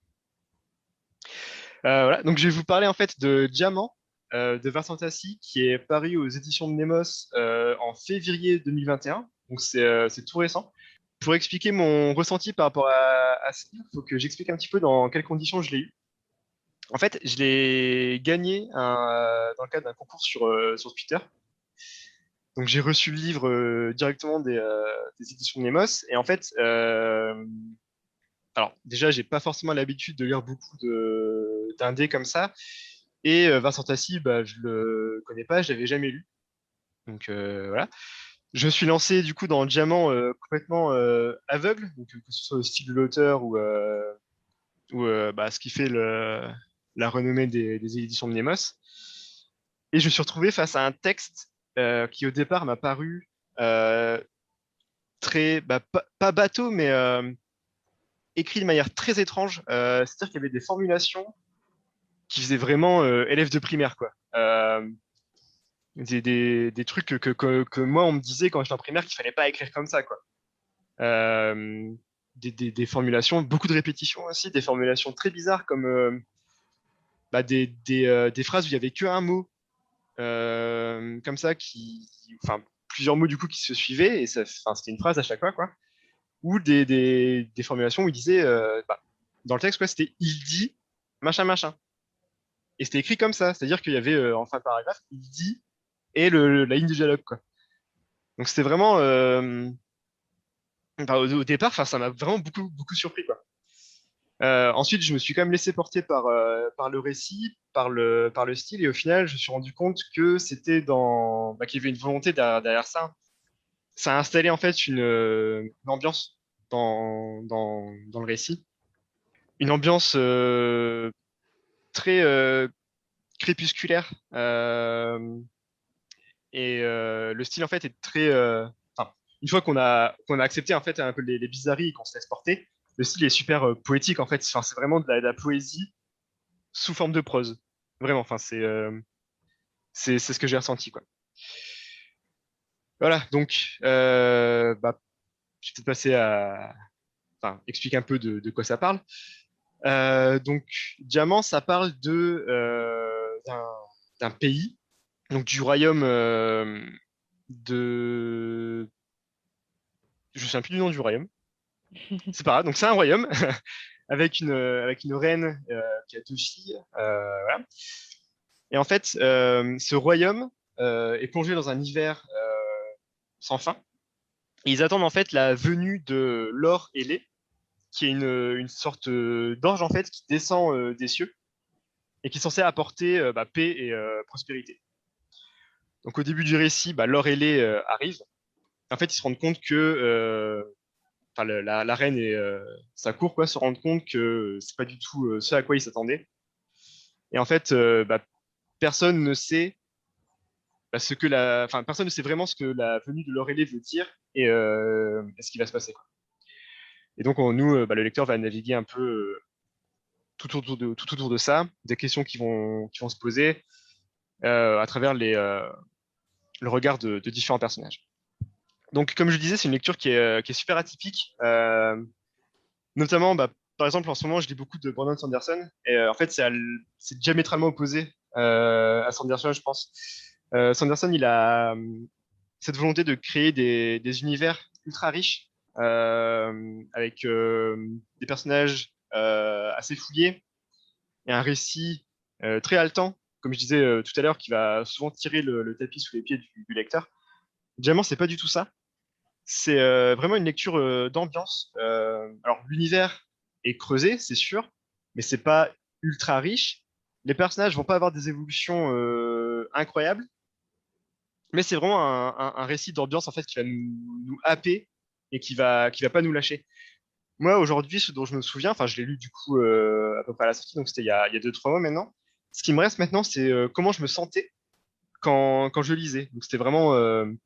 Voilà. Donc je vais vous parler en fait de Diamant de Vincent Tassi qui est paru aux éditions de Nemos en février 2021. Donc c'est tout récent. Pour expliquer mon ressenti par rapport à ce livre, il faut que j'explique un petit peu dans quelles conditions je l'ai eu. En fait, je l'ai gagné dans le cadre d'un concours sur Twitter. Donc j'ai reçu le livre directement des éditions de Nemos. Et en fait, alors déjà, j'ai pas forcément l'habitude de lire beaucoup d'indés comme ça. Et Vincent Tassi, bah, je le connais pas, je l'avais jamais lu. Donc voilà. Je me suis lancé du coup dans le Diamant complètement aveugle, donc que ce soit le style de l'auteur ou bah, ce qui fait la renommée des éditions de Nemos. Et je me suis retrouvé face à un texte qui au départ m'a paru euh, très, pas bateau, mais écrit de manière très étrange. C'est-à-dire qu'il y avait des formulations qui faisaient vraiment élève de primaire, quoi. Des trucs que moi, on me disait quand j'étais en primaire qu'il fallait pas écrire comme ça, quoi. Euh, des formulations, beaucoup de répétitions aussi, des formulations très bizarres comme des phrases où il y avait que un mot, comme ça, enfin, plusieurs mots du coup qui se suivaient, et ça, enfin, c'était une phrase à chaque fois, quoi. Ou des formulations où il disait, dans le texte, quoi, c'était il dit machin machin. Et c'était écrit comme ça, c'est-à-dire qu'il y avait en fin de paragraphe, il dit et la ligne de dialogue, quoi. Donc c'était vraiment, au départ, enfin, ça m'a vraiment beaucoup, beaucoup surpris, quoi. Ensuite, je me suis quand même laissé porter par le récit, par le style, et au final, je me suis rendu compte que c'était qu'il y avait une volonté derrière ça. Ça a installé en fait une ambiance dans le récit, une ambiance très crépusculaire, et le style en fait est très. Enfin, une fois qu'on a accepté en fait un peu les bizarreries et qu'on se laisse porter, le style est super poétique en fait. Enfin, c'est vraiment de la poésie sous forme de prose. Vraiment, enfin, c'est ce que j'ai ressenti, quoi. Voilà, donc, je vais peut-être passer enfin, expliquer un peu de quoi ça parle. Donc, Diamant, ça parle d'un pays, donc du royaume de... Je ne me souviens plus du nom du royaume. C'est pas grave, donc c'est un royaume avec une reine qui a 2 filles. Voilà. Et en fait, ce royaume est plongé dans un hiver sans fin. Et ils attendent en fait la venue de l'or ailé, qui est une sorte d'ange en fait qui descend des cieux et qui est censé apporter paix et prospérité. Donc au début du récit, l'or ailé arrive. En fait, ils se rendent compte que enfin, la reine et sa cour quoi, se rendent compte que c'est pas du tout ce à quoi ils s'attendaient. Et en fait, personne ne sait enfin, personne ne sait vraiment ce que la venue de l'Aurélie veut dire et ce qui va se passer, quoi. Et donc, nous, le lecteur va naviguer un peu tout autour de ça, des questions qui vont se poser à travers le regard de différents personnages. Donc, comme je le disais, c'est une lecture qui est super atypique. Notamment, par exemple, en ce moment, je lis beaucoup de Brandon Sanderson. Et en fait, c'est diamétralement opposé à Sanderson, je pense. Sanderson, il a cette volonté de créer des univers ultra riches avec des personnages assez fouillés et un récit très haletant, comme je disais tout à l'heure, qui va souvent tirer le tapis sous les pieds du lecteur. Diamant, c'est pas du tout ça. C'est vraiment une lecture d'ambiance. Alors, l'univers est creusé, c'est sûr, mais c'est pas ultra riche. Les personnages vont pas avoir des évolutions incroyables, mais c'est vraiment un récit d'ambiance en fait qui va nous happer et qui va pas nous lâcher. Moi, aujourd'hui, ce dont je me souviens, enfin, je l'ai lu du coup à peu près à la sortie, donc c'était il y a 2-3 mois maintenant. Ce qui me reste maintenant, c'est comment je me sentais quand je lisais. Donc, c'était vraiment une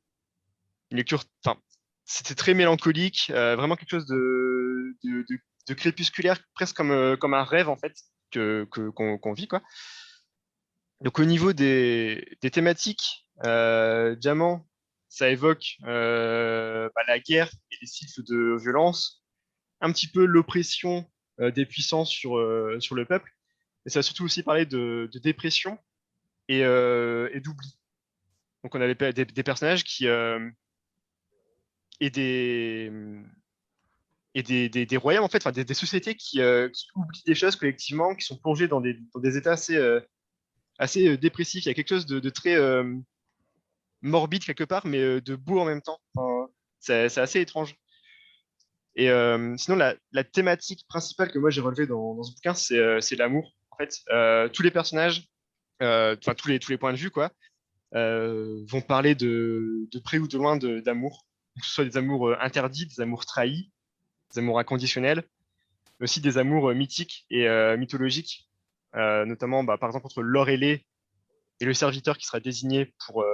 lecture, enfin, c'était très mélancolique, vraiment quelque chose de crépusculaire, presque comme un rêve en fait qu'on vit, quoi. Donc au niveau des thématiques, Diamant, ça évoque la guerre et les cycles de violence, un petit peu l'oppression des puissants sur le peuple, et ça va surtout aussi parler de dépression et d'oubli. Donc on a des personnages et des des royaumes en fait, enfin des sociétés qui oublient des choses collectivement, qui sont plongées dans des états assez dépressifs. Il y a quelque chose de très morbide quelque part, mais de beau en même temps. Enfin, c'est assez étrange. Et sinon, la thématique principale que moi j'ai relevée dans ce bouquin, c'est l'amour. En fait, tous les personnages, enfin tous les points de vue, quoi, vont parler de près ou de loin d'amour. Que ce soit des amours interdits, des amours trahis, des amours inconditionnels, mais aussi des amours mythiques et mythologiques, notamment par exemple entre l'Aurélie et le serviteur qui sera désigné pour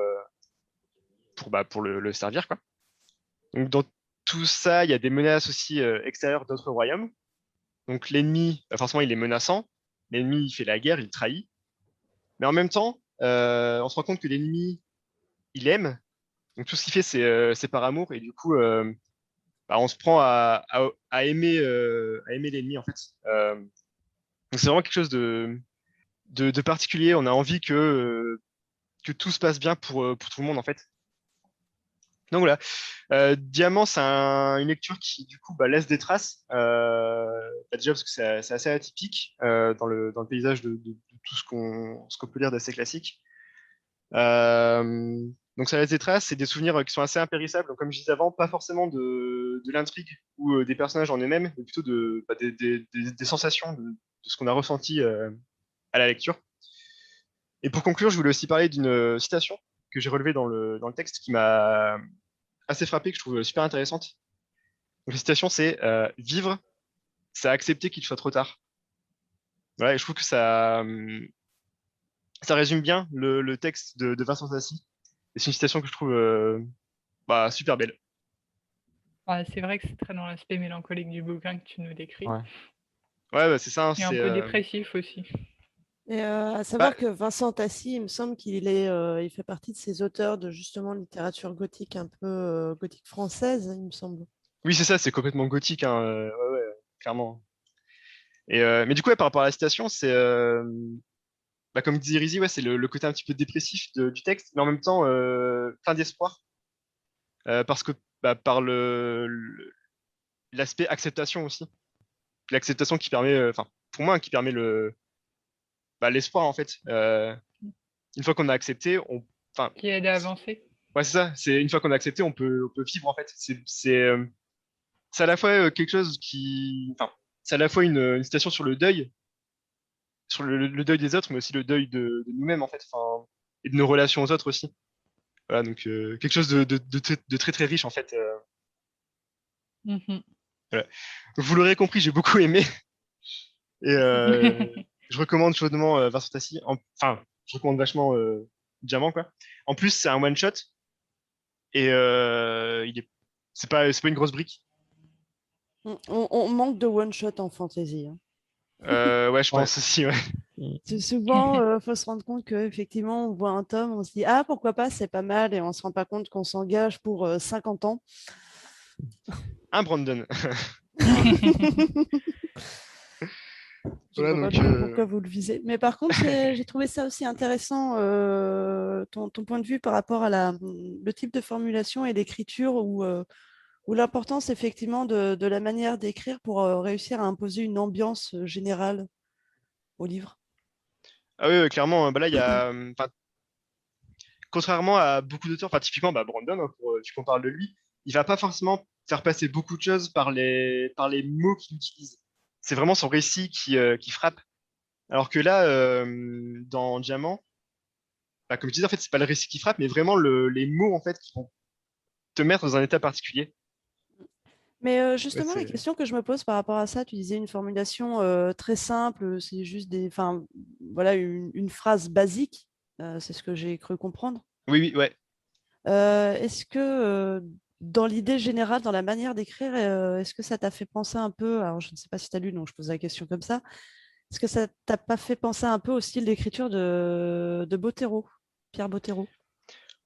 le servir, quoi. Donc, tout ça, il y a des menaces aussi extérieures d'autres royaumes. Donc l'ennemi, forcément, il est menaçant. L'ennemi, il fait la guerre, il trahit. Mais en même temps, on se rend compte que l'ennemi, il aime. Donc tout ce qu'il fait, c'est par amour. Et du coup, on se prend à aimer l'ennemi, en fait. Donc c'est vraiment quelque chose de particulier. On a envie que tout se passe bien pour tout le monde, en fait. Donc voilà. Diamant, c'est une lecture qui, du coup, laisse des traces. Déjà parce que c'est assez atypique dans le paysage de tout ce qu'on peut lire d'assez classique. Donc ça laisse des traces, c'est des souvenirs qui sont assez impérissables. Donc, comme je disais avant, pas forcément de l'intrigue ou des personnages en eux-mêmes, mais plutôt des sensations de ce qu'on a ressenti à la lecture. Et pour conclure, je voulais aussi parler d'une citation que j'ai relevée dans le texte qui m'a assez frappé, que je trouve super intéressante. Donc, la citation, c'est vivre, c'est accepter qu'il soit trop tard. Voilà, et je trouve que ça résume bien le texte de Vincent Tassi. Et c'est une citation que je trouve super belle. C'est vrai que c'est très dans l'aspect mélancolique du bouquin que tu nous décris. Ouais. Ouais, c'est ça. Et un peu dépressif aussi. Et à savoir que Vincent Tassi, il me semble il fait partie de ces auteurs de justement littérature gothique, un peu gothique française, il me semble. Oui, c'est ça, c'est complètement gothique, hein, ouais, clairement. Et, mais du coup, par rapport à la citation, c'est, comme disait Rizzi, ouais, c'est le côté un petit peu dépressif du texte, mais en même temps plein d'espoir, parce que par l'aspect acceptation aussi. L'acceptation qui permet, pour moi, qui permet l'espoir, en fait. Une fois qu'on a accepté, qui aide à avancer. Ouais, c'est ça. C'est une fois qu'on a accepté, on peut vivre, en fait. C'est à la fois quelque chose c'est à la fois une citation sur le deuil, sur le deuil des autres, mais aussi le deuil de nous-mêmes, en fait, et de nos relations aux autres aussi. Voilà, donc quelque chose de très très riche, en fait. Voilà. Donc, vous l'aurez compris, j'ai beaucoup aimé. Et je recommande chaudement Vincent Tassi. Je recommande vachement Diamant, quoi. En plus, c'est un one-shot, et c'est pas une grosse brique. On manque de one-shot en fantasy. Hein. Ouais, je Ouais. pense aussi, ouais. C'est souvent, faut se rendre compte qu'effectivement, on voit un tome, on se dit ah pourquoi pas, c'est pas mal, et on se rend pas compte qu'on s'engage pour 50 ans. Un Brandon. Je Voilà, vois donc, pas pourquoi vous le visez. Mais par contre, j'ai trouvé ça aussi intéressant, ton point de vue par rapport à le type de formulation et d'écriture où l'importance effectivement de la manière d'écrire pour réussir à imposer une ambiance générale au livre. Ah oui, clairement, là, il y a, contrairement à beaucoup d'auteurs, typiquement, Brandon, hein, vu qu'on parle de lui, il va pas forcément faire passer beaucoup de choses par les mots qu'il utilise. C'est vraiment son récit qui frappe. Alors que là, dans Diamant, comme je disais, en fait, c'est pas le récit qui frappe, mais vraiment les mots, en fait, qui vont te mettre dans un état particulier. Mais Ouais, justement, la question que je me pose par rapport à ça, tu disais une formulation très simple, c'est juste voilà, une phrase basique, c'est ce que j'ai cru comprendre. Oui, oui, ouais. Est-ce que dans l'idée générale, dans la manière d'écrire, est-ce que ça t'a fait penser un peu, alors je ne sais pas si tu as lu, donc je pose la question comme ça, est-ce que ça t'a pas fait penser un peu au style d'écriture de Bottero, Pierre Bottero?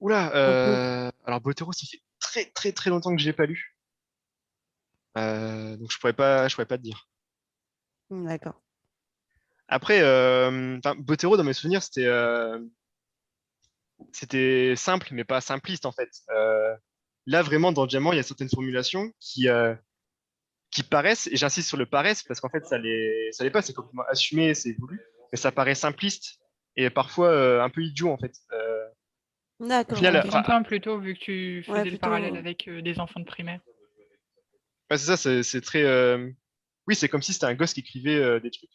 Oula, Un peu. alors Botero, ça fait très très très longtemps que je l'ai pas lu. Donc je pourrais pas te dire. D'accord. Après, Botero, dans mes souvenirs, c'était simple, mais pas simpliste en fait. Là, vraiment, dans Diamant, il y a certaines formulations qui paraissent, et j'insiste sur le paraissent, parce qu'en fait, ça l'est pas, c'est complètement assumé, c'est voulu, mais ça paraît simpliste et parfois un peu idiot en fait. Au D'accord, final, ok. Enfantin plutôt, vu que tu Ouais, faisais le plutôt. parallèle avec des enfants de primaire. ouais, c'est ça, c'est très. Oui, c'est comme si c'était un gosse qui écrivait des trucs,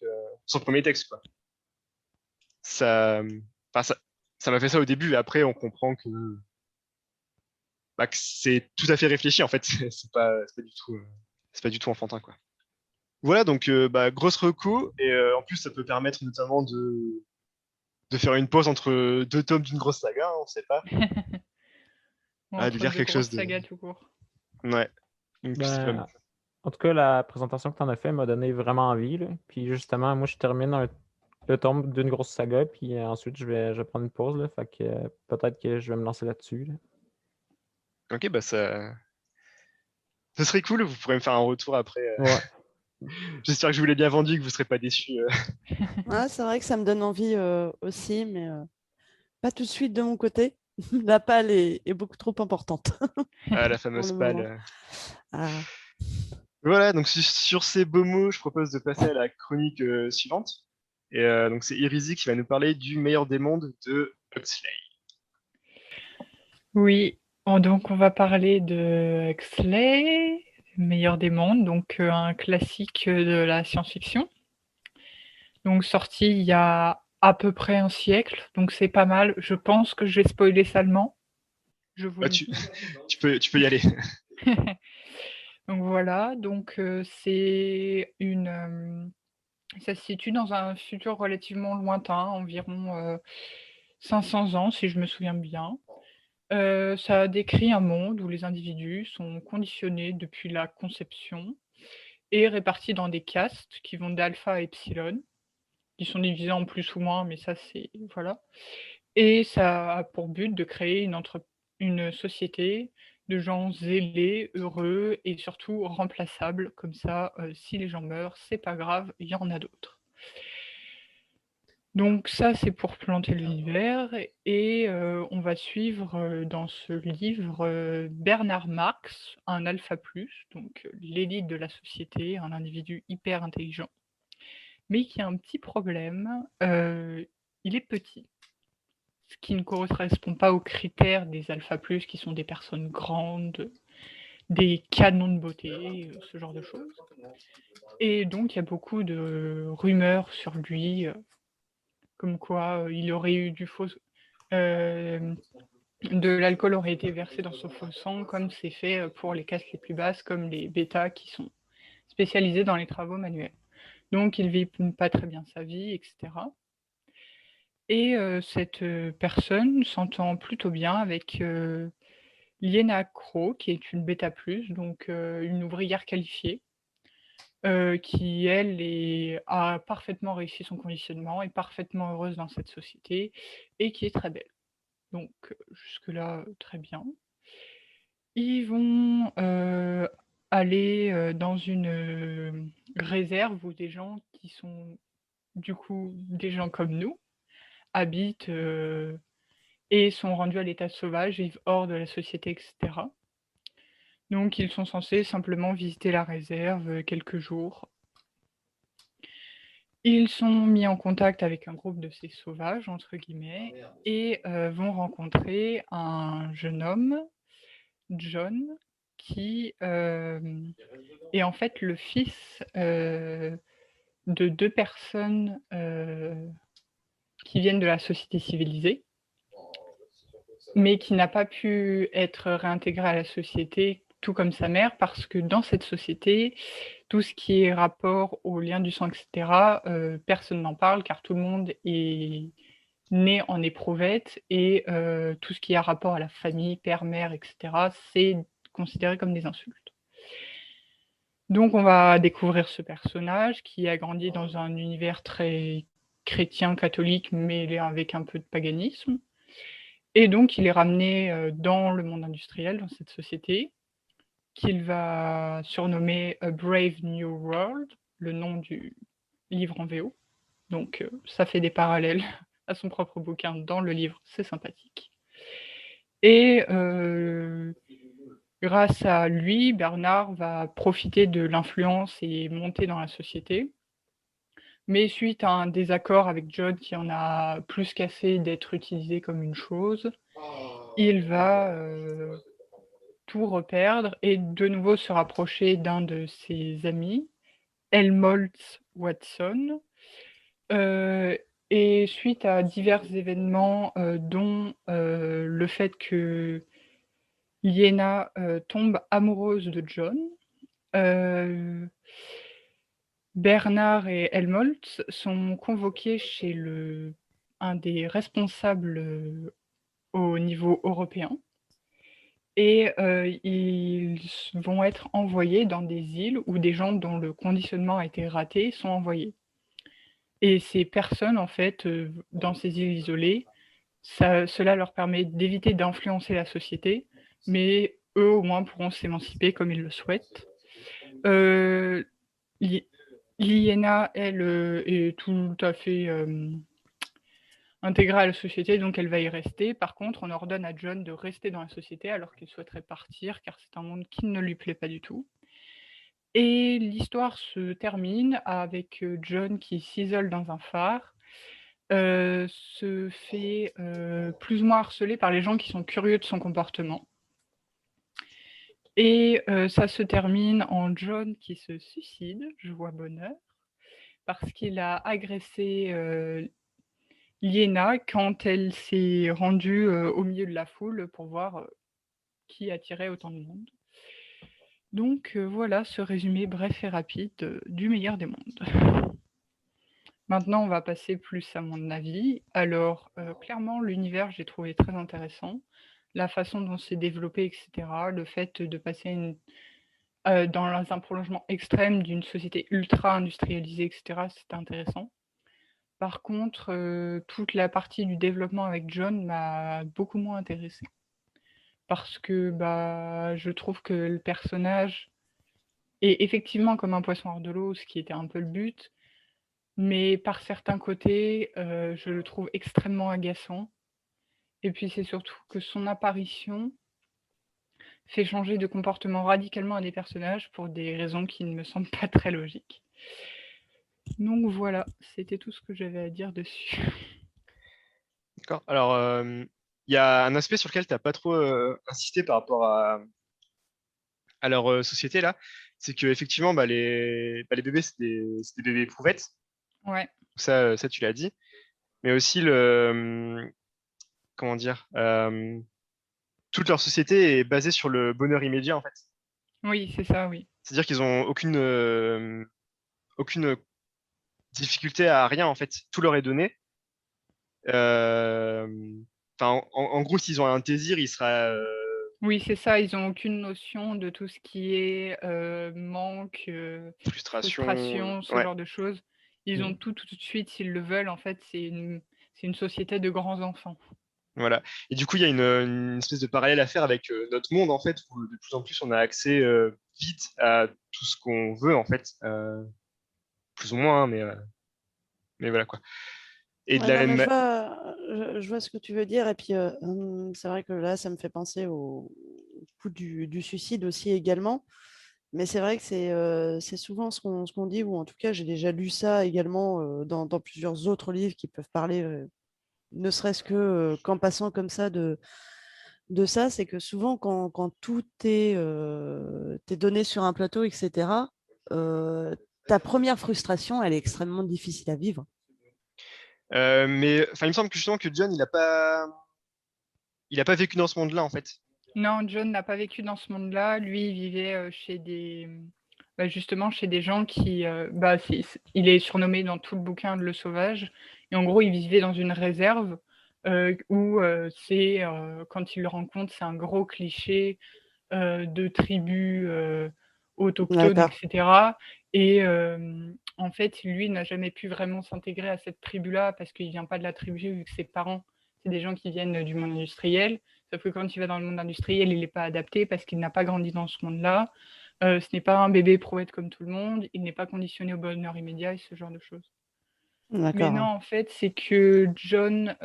son premier texte, quoi. Ça, ça m'a fait ça au début, et après, on comprend que c'est tout à fait réfléchi en fait. C'est pas du tout enfantin, quoi. Voilà, donc grosse reco, et en plus, ça peut permettre notamment de faire une pause entre deux tomes d'une grosse saga, hein, on sait pas. Ou Ah, de entre lire deux quelque grosses chose de. sagas tout court. Ouais. Donc, c'est Ben, vraiment... en tout cas, la présentation que tu en as fait m'a donné vraiment envie, là. Puis justement, moi, je termine le tome d'une grosse saga, puis ensuite, je vais prendre une pause, là. Fait que peut-être que je vais me lancer là-dessus, là. Ok, bah ça serait cool, vous pourrez me faire un retour après. Ouais. J'espère que je vous l'ai bien vendu, que vous serez pas déçus. Ouais, c'est vrai que ça me donne envie aussi, mais pas tout de suite de mon côté. La palle est beaucoup trop importante Ah, la pour fameuse le palle. moment. Ah. Voilà, donc sur ces beaux mots, je propose de passer à la chronique suivante. Et donc c'est Irizy qui va nous parler du meilleur des mondes de Huxley. Oui, donc on va parler de Huxley, Meilleur des mondes, donc un classique de la science-fiction. Donc sorti il y a à peu près un siècle, donc c'est pas mal. Je pense que je vais spoiler salement, je vous Bah, le dis. tu peux y aller. Donc voilà, donc ça se situe dans un futur relativement lointain, environ 500 ans si je me souviens bien. Ça décrit un monde où les individus sont conditionnés depuis la conception et répartis dans des castes qui vont d'alpha à epsilon, qui sont divisés en plus ou moins, mais ça c'est voilà. Et ça a pour but de créer une société de gens zélés, heureux et surtout remplaçables. Comme ça, si les gens meurent, c'est pas grave, il y en a d'autres. Donc ça, c'est pour planter l'univers et on va suivre, dans ce livre, Bernard Marx, un alpha plus, donc l'élite de la société, un individu hyper intelligent, mais qui a un petit problème, il est petit. Ce qui ne correspond pas aux critères des alpha plus qui sont des personnes grandes, des canons de beauté, ce genre de choses. Et donc il y a beaucoup de rumeurs sur lui, comme quoi, il aurait eu du faux de l'alcool aurait été versé dans son faux sang, comme c'est fait, pour les castes les plus basses, comme les bêtas qui sont spécialisés dans les travaux manuels. Donc il vit pas très bien sa vie et cetera. Et cette, personne s'entend plutôt bien avec, Liena Crow, qui est une bêta plus, donc une ouvrière qualifiée, qui elle a parfaitement réussi son conditionnement, est parfaitement heureuse dans cette société et qui est très belle. Donc jusque-là, très bien. Ils vont, aller, dans une, réserve où des gens qui sont, du coup, des gens comme nous, habitent, et sont rendus à l'état sauvage, vivent hors de la société et cetera. Donc ils sont censés simplement visiter la réserve, quelques jours. Ils sont mis en contact avec un groupe de ces «sauvages» entre guillemets et vont rencontrer un jeune homme, John, qui, est en fait le fils, de 2 personnes, qui viennent de la société civilisée, mais qui n'a pas pu être réintégré à la société, tout comme sa mère, parce que dans cette société, tout ce qui est rapport aux liens du sang et cetera, personne n'en parle car tout le monde est né en éprouvette et tout ce qui a rapport à la famille, père, mère et cetera, c'est considéré comme des insultes. Donc on va découvrir ce personnage qui a grandi dans un univers très chrétien, catholique, mêlé avec un peu de paganisme. Et donc il est ramené, dans le monde industriel, dans cette société, qu'il va surnommer A Brave New World, le nom du livre en VO. Donc ça fait des parallèles à son propre bouquin dans le livre, c'est sympathique. Et grâce à lui, Bernard va profiter de l'influence et monter dans la société. Mais suite à un désaccord avec John qui en a plus qu'assez d'être utilisé comme une chose, il va tout reperdre et de nouveau se rapprocher d'un de ses amis, Helmholtz Watson. Et suite à divers événements, dont le fait que Liena tombe amoureuse de John, Bernard et Helmholtz sont convoqués chez un des responsables au niveau européen. et ils vont être envoyés dans des îles où des gens dont le conditionnement a été raté sont envoyés. Et ces personnes, en fait, dans ces îles isolées, cela leur permet d'éviter d'influencer la société, mais eux, au moins, pourront s'émanciper comme ils le souhaitent. Liena, elle, est tout à fait intégrée à la société, donc elle va y rester. Par contre, on ordonne à John de rester dans la société alors qu'il souhaiterait partir, car c'est un monde qui ne lui plaît pas du tout. Et l'histoire se termine avec John qui s'isole dans un phare, se fait plus ou moins harceler par les gens qui sont curieux de son comportement. Et ça se termine en John qui se suicide, joie bonheur, parce qu'il a agressé Liena quand elle s'est rendue au milieu de la foule pour voir qui attirait autant de monde. Donc voilà ce résumé bref et rapide du meilleur des mondes. Maintenant, on va passer plus à mon avis. Alors, clairement, l'univers, j'ai trouvé très intéressant. La façon dont c'est développé, etc. Le fait de passer dans un prolongement extrême d'une société ultra industrialisée, etc. C'était intéressant. Par contre, toute la partie du développement avec John m'a beaucoup moins intéressée. Parce que je trouve que le personnage est effectivement comme un poisson hors de l'eau, ce qui était un peu le but. Mais par certains côtés, je le trouve extrêmement agaçant. Et puis c'est surtout que son apparition fait changer de comportement radicalement à des personnages pour des raisons qui ne me semblent pas très logiques. Donc voilà, c'était tout ce que j'avais à dire dessus. D'accord. Alors, il y a un aspect sur lequel tu n'as pas trop insisté par rapport à leur société là, c'est que effectivement, les bébés, c'est des bébés éprouvettes. Ouais, Ça, tu l'as dit. Mais aussi comment dire, toute leur société est basée sur le bonheur immédiat en fait. oui, c'est ça, oui. C'est-à-dire qu'ils ont aucune difficulté à rien en fait. Tout leur est donné. Euh, en gros, s'ils ont un désir, il sera Oui, c'est ça, ils n'ont aucune notion de tout ce qui est manque, frustration. frustration, ce Ouais, genre de choses. Ils ont tout de suite s'ils le veulent. En fait, c'est une société de grands enfants. voilà. Et du coup, il y a une espèce de parallèle à faire avec notre monde en fait, où de plus en plus on a accès vite à tout ce qu'on veut en fait, plus ou moins, hein, mais voilà quoi. Et de Ouais, la non, même, mais je vois ce que tu veux dire. Et puis, c'est vrai que là, ça me fait penser au coup du suicide aussi également. Mais c'est vrai que c'est souvent ce qu'on dit, ou en tout cas, j'ai déjà lu ça également dans plusieurs autres livres qui peuvent parler, ne serait-ce que qu'en passant comme ça de ça, c'est que souvent, quand tout est donné sur un plateau, etc., ta première frustration, elle est extrêmement difficile à vivre. mais enfin, il me semble que justement que John, il a pas vécu dans ce monde-là en fait. Non, John n'a pas vécu dans ce monde-là. Lui, il vivait chez justement chez des gens qui, il est surnommé dans tout le bouquin Le Sauvage. Et en gros, il vivait dans une réserve où quand il le rencontre, c'est un gros cliché de tribus autochtones, D'accord. etc. Et en fait, lui n'a jamais pu vraiment s'intégrer à cette tribu-là parce qu'il ne vient pas de la tribu, vu que ses parents, c'est des gens qui viennent du monde industriel. Sauf que quand il va dans le monde industriel, il n'est pas adapté parce qu'il n'a pas grandi dans ce monde-là. Ce n'est pas un bébé prouette comme tout le monde. Il n'est pas conditionné au bonheur immédiat et ce genre de choses. Mais non, D'accord. en fait, c'est que John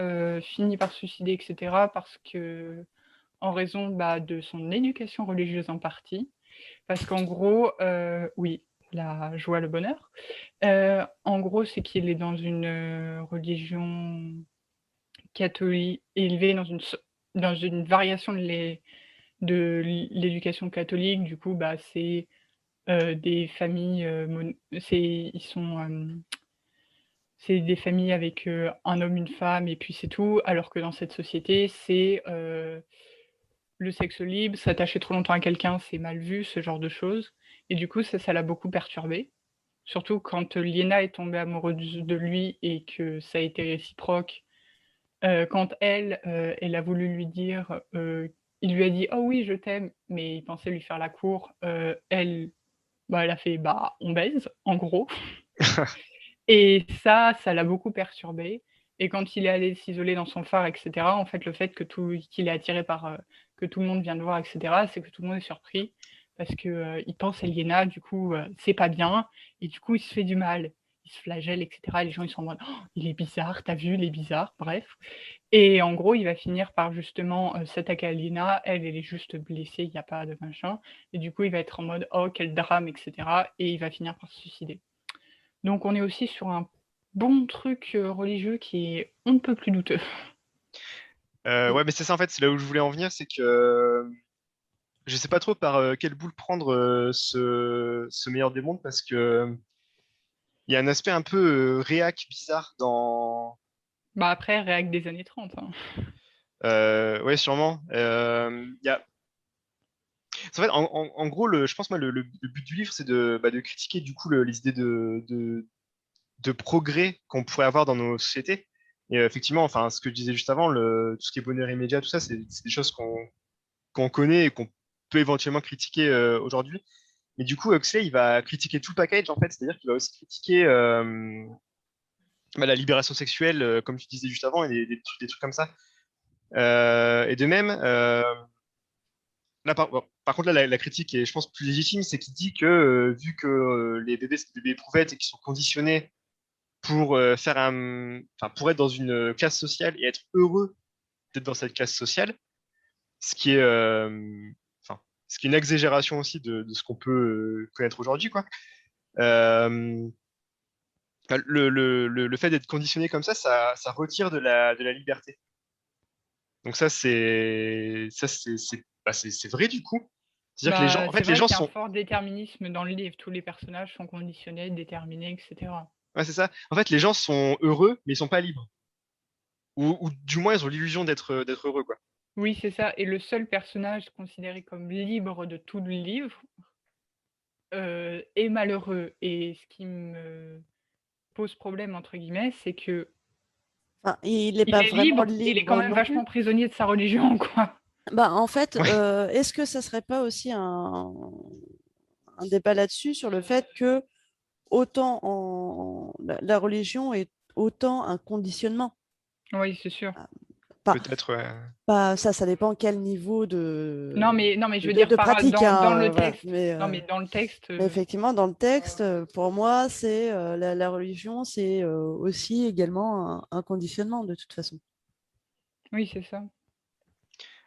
finit par se suicider, etc. parce que, en raison de son éducation religieuse en partie, parce qu'en gros, oui, la joie, le bonheur. En gros, c'est qu'il est dans une religion catholique, élevé dans une variation de l'éducation catholique. Du coup, c'est des familles, c'est des familles avec un homme, une femme, et puis c'est tout. Alors que dans cette société, c'est le sexe libre, s'attacher trop longtemps à quelqu'un, c'est mal vu, ce genre de choses. Et du coup, ça l'a beaucoup perturbé. Surtout quand Liena est tombée amoureuse de lui et que ça a été réciproque. Quand elle a voulu lui dire il lui a dit « Oh oui, je t'aime », mais il pensait lui faire la cour. Elle, bah, elle a fait « Bah, on baise », en gros. Et ça l'a beaucoup perturbé. Et quand il est allé s'isoler dans son phare, et cetera, en fait, le fait qu'il est attiré par, que tout le monde vient le voir, et cetera, c'est que tout le monde est surpris parce que, il pense à Liena, du coup, c'est pas bien et du coup, il se fait du mal. Il se flagelle, et cetera. Les gens, ils sont en mode: «Oh, il est bizarre, tu vu? Il est bizarre», bref. Et en gros, il va finir par justement, s'attaquer à Liena. Elle est juste blessée, il y a pas de machin et du coup, il va être en mode: «Oh, quel drame», et cetera et il va finir par se suicider. Donc on est aussi sur un bon truc, religieux qui est on ne peut plus douteux. Ouais, mais c'est ça en fait, c'est là où je voulais en venir, c'est que je sais pas trop par quelle boule prendre ce meilleur des mondes parce que il y a un aspect un peu réac bizarre dans. Bah, après, réac des années 30, hein. Ouais, sûrement. Il y a. En fait, en gros, je pense moi le but du livre, c'est de critiquer du coup les idées de progrès qu'on pourrait avoir dans nos sociétés. Et effectivement, enfin, ce que je disais juste avant, tout ce qui est bonheur immédiat, tout ça, c'est des choses qu'on connaît et qu'on peut éventuellement critiquer aujourd'hui. Mais du coup, Huxley, il va critiquer tout le package, en fait, c'est-à-dire qu'il va aussi critiquer la libération sexuelle, comme tu disais juste avant, et des trucs comme ça. Et de même, là, par contre, là, la critique est, je pense, plus légitime, c'est qu'il dit que, vu que les bébés, c'est des bébés éprouvettes et qu'ils sont conditionnés pour enfin, pour être dans une classe sociale et être heureux d'être dans cette classe sociale, ce qui est, enfin, ce qui est une exagération aussi de ce qu'on peut connaître aujourd'hui, quoi. Euh, le fait d'être conditionné comme ça retire de la liberté. Donc c'est vrai du coup. C'est-à-dire que les gens, Bah, en c'est fait, les vrai gens qu'il y a un sont, fort déterminisme dans le livre. Tous les personnages sont conditionnés, déterminés, et cetera. ouais, c'est ça. En fait, les gens sont heureux, mais ils sont pas libres. Ou du moins, ils ont l'illusion d'être heureux, quoi. Oui, c'est ça et le seul personnage considéré comme libre de tout le livre, est malheureux et ce qui me «pose problème» entre guillemets, c'est qu'il Enfin, il n'est pas est vraiment libre, mais il est quand libre même non plus. vachement prisonnier de sa religion, quoi. Bah, en fait, Ouais. est-ce que ça serait pas aussi un débat là-dessus sur le fait que autant la religion est autant un conditionnement. Oui, c'est sûr. Pas, Peut-être, ouais. ça dépend quel niveau Non, mais je veux dire de par pratique, dans hein, le voilà. texte. Non, mais dans le texte, Mais effectivement, dans le texte, pour moi, c'est la religion, c'est aussi également un conditionnement de toute façon. oui, c'est ça.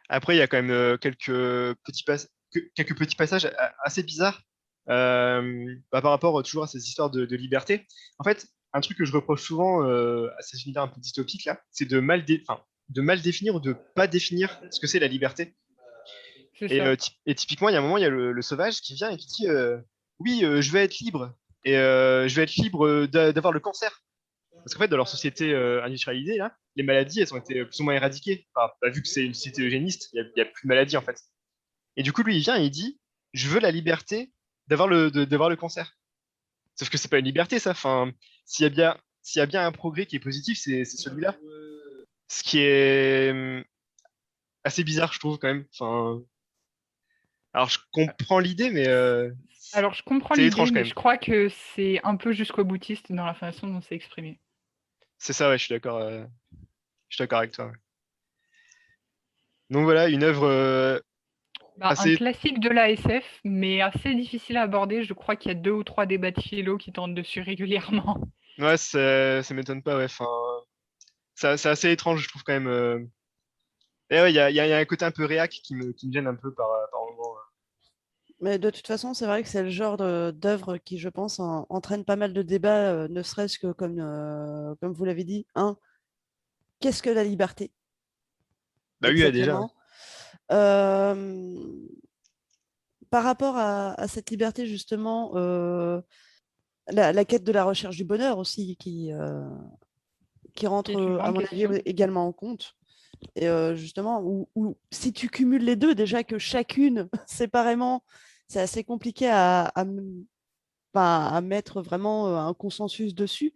Après, il y a quand même quelques petits passages assez bizarres par rapport toujours à ces histoires de liberté. En fait, un truc que je reproche souvent à ces univers un peu dystopiques là, c'est enfin, de mal définir ou de pas définir ce que c'est la liberté. C'est Et, ça. typiquement, il y a un moment, il y a le sauvage qui vient et qui dit oui, je vais être libre et je vais être libre d'avoir le cancer. Parce qu'en fait, dans leur société industrialisée, là, les maladies, elles ont été plus ou moins éradiquées. Enfin, bah, vu que c'est une société eugéniste, il y a plus de maladies, en fait. Et du coup, lui, il vient et il dit, je veux la liberté d'avoir le cancer. Sauf que c'est pas une liberté, ça. Enfin, s'il y a bien un progrès qui est positif, c'est celui-là. Ce qui est assez bizarre, je trouve, quand même. Enfin, alors, je comprends l'idée, mais Alors je comprends c'est l'idée, étrange, quand mais même. je crois que c'est un peu jusqu'au boutiste dans la façon dont c'est exprimé. C'est ça, ouais, je suis d'accord avec toi. Ouais. Donc voilà, une œuvre Bah, un assez. classique de la SF, mais assez difficile à aborder. Je crois qu'il y a 2 ou 3 débats de philo qui tournent dessus régulièrement. Ouais, ça m'étonne pas, ouais. Enfin, c'est assez étrange, je trouve, quand même. Et ouais, il y a un côté un peu réac qui me gêne un peu par moment. Mais de toute façon, c'est vrai que c'est le genre d'œuvre qui, je pense, entraîne pas mal de débats, ne serait-ce que comme vous l'avez dit, qu'est-ce que la liberté Bah oui, ouais, déjà. Ouais. exactement? Euh, Par rapport à cette liberté, justement, la quête de la recherche du bonheur aussi, qui Qui rentre, est une à grande mon avis, question. également en compte. Et justement, si tu cumules les deux, déjà que chacune, séparément, c'est assez compliqué à mettre vraiment un consensus dessus.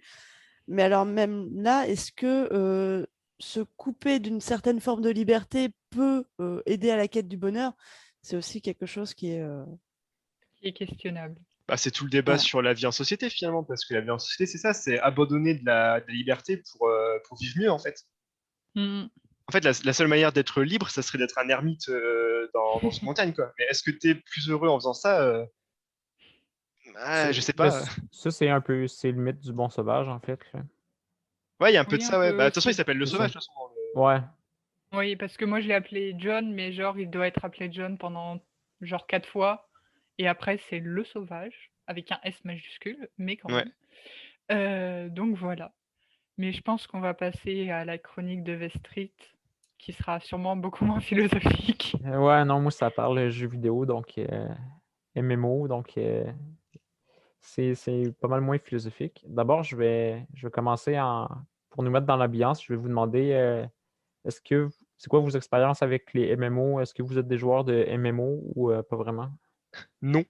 Mais alors même là, est-ce que se couper d'une certaine forme de liberté peut aider à la quête du bonheur, c'est aussi quelque chose qui est... Qui est questionnable. Bah, c'est tout le débat Voilà. sur la vie en société finalement, parce que la vie en société, c'est ça, c'est abandonner de la liberté pour vivre mieux en fait. Mm. En fait, la seule manière d'être libre, ça serait d'être un ermite dans une montagne, quoi. Mais est-ce que tu es plus heureux en faisant ça? Je sais Ben, pas. ça, c'est un peu, c'est le mythe du bon sauvage, en fait, là. Ouais, il y a un peu de Oui, un ça, ouais. Bah, peu. de toute façon, il s'appelle le C'est ça. sauvage, de toute façon. Ouais. Oui, parce que moi, je l'ai appelé John, mais genre, il doit être appelé John pendant genre 4 fois. Et après, c'est le sauvage, avec un S majuscule, mais quand Ouais. même. Donc voilà. Mais je pense qu'on va passer à la chronique de Vestrit, qui sera sûrement beaucoup moins philosophique. Ouais, non, moi, ça parle jeux vidéo, donc MMO, donc c'est pas mal moins philosophique. D'abord, je vais commencer pour nous mettre dans l'ambiance, je vais vous demander c'est quoi vos expériences avec les MMO? Est-ce que vous êtes des joueurs de MMO ou pas vraiment? Non.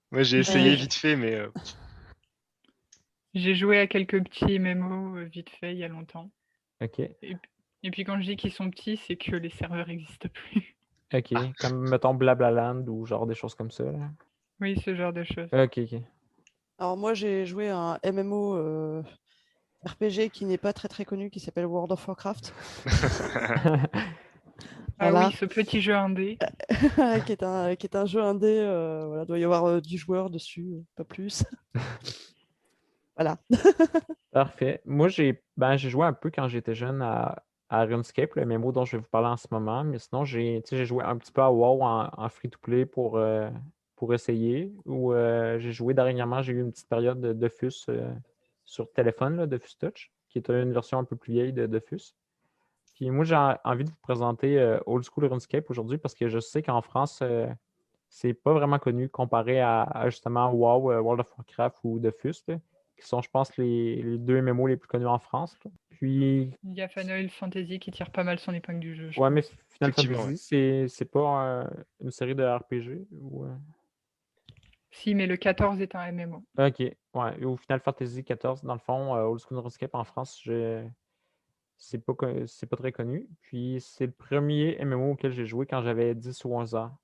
Moi, j'ai essayé J'ai vite fait, mais j'ai joué à quelques petits MMO vite fait il y a longtemps. OK. Et, et puis quand je dis qu'ils sont petits, c'est que les serveurs n'existent plus. OK. Comme, mettons, Blablaland ou genre des choses comme ça, là. Oui, ce genre de choses. OK, OK. Alors moi, j'ai joué à un MMO RPG qui n'est pas très très connu, qui s'appelle World of Warcraft. Ah oui, Voilà. ce petit jeu indé. qui est un jeu indé. Voilà, doit y avoir 10 joueurs dessus, pas plus. Voilà. Parfait. Moi, j'ai joué un peu quand j'étais jeune à RuneScape, le MMO dont je vais vous parler en ce moment, mais sinon, j'ai joué un petit peu à WoW en free-to-play pour essayer, ou j'ai joué dernièrement, j'ai eu une petite période de Dofus sur téléphone, là, Dofus Touch, qui est une version un peu plus vieille de Dofus. Puis moi, j'ai envie de vous présenter Old School RuneScape aujourd'hui parce que je sais qu'en France, c'est pas vraiment connu comparé à justement WoW, World of Warcraft ou Dofus, là, qui sont, je pense, les deux MMO les plus connus en France, là. Puis, Il y a Final Fantasy qui tire pas mal son épingle du jeu, je ouais, mais pense. Final effectivement, ouais. Fantasy, c'est pas une série de RPG Si, mais le 14 est un MMO. Ok, ouais. Et au Final Fantasy 14, dans le fond, Old School RuneScape en France, c'est pas très connu. Puis c'est le premier MMO auquel j'ai joué quand j'avais 10 ou 11 ans.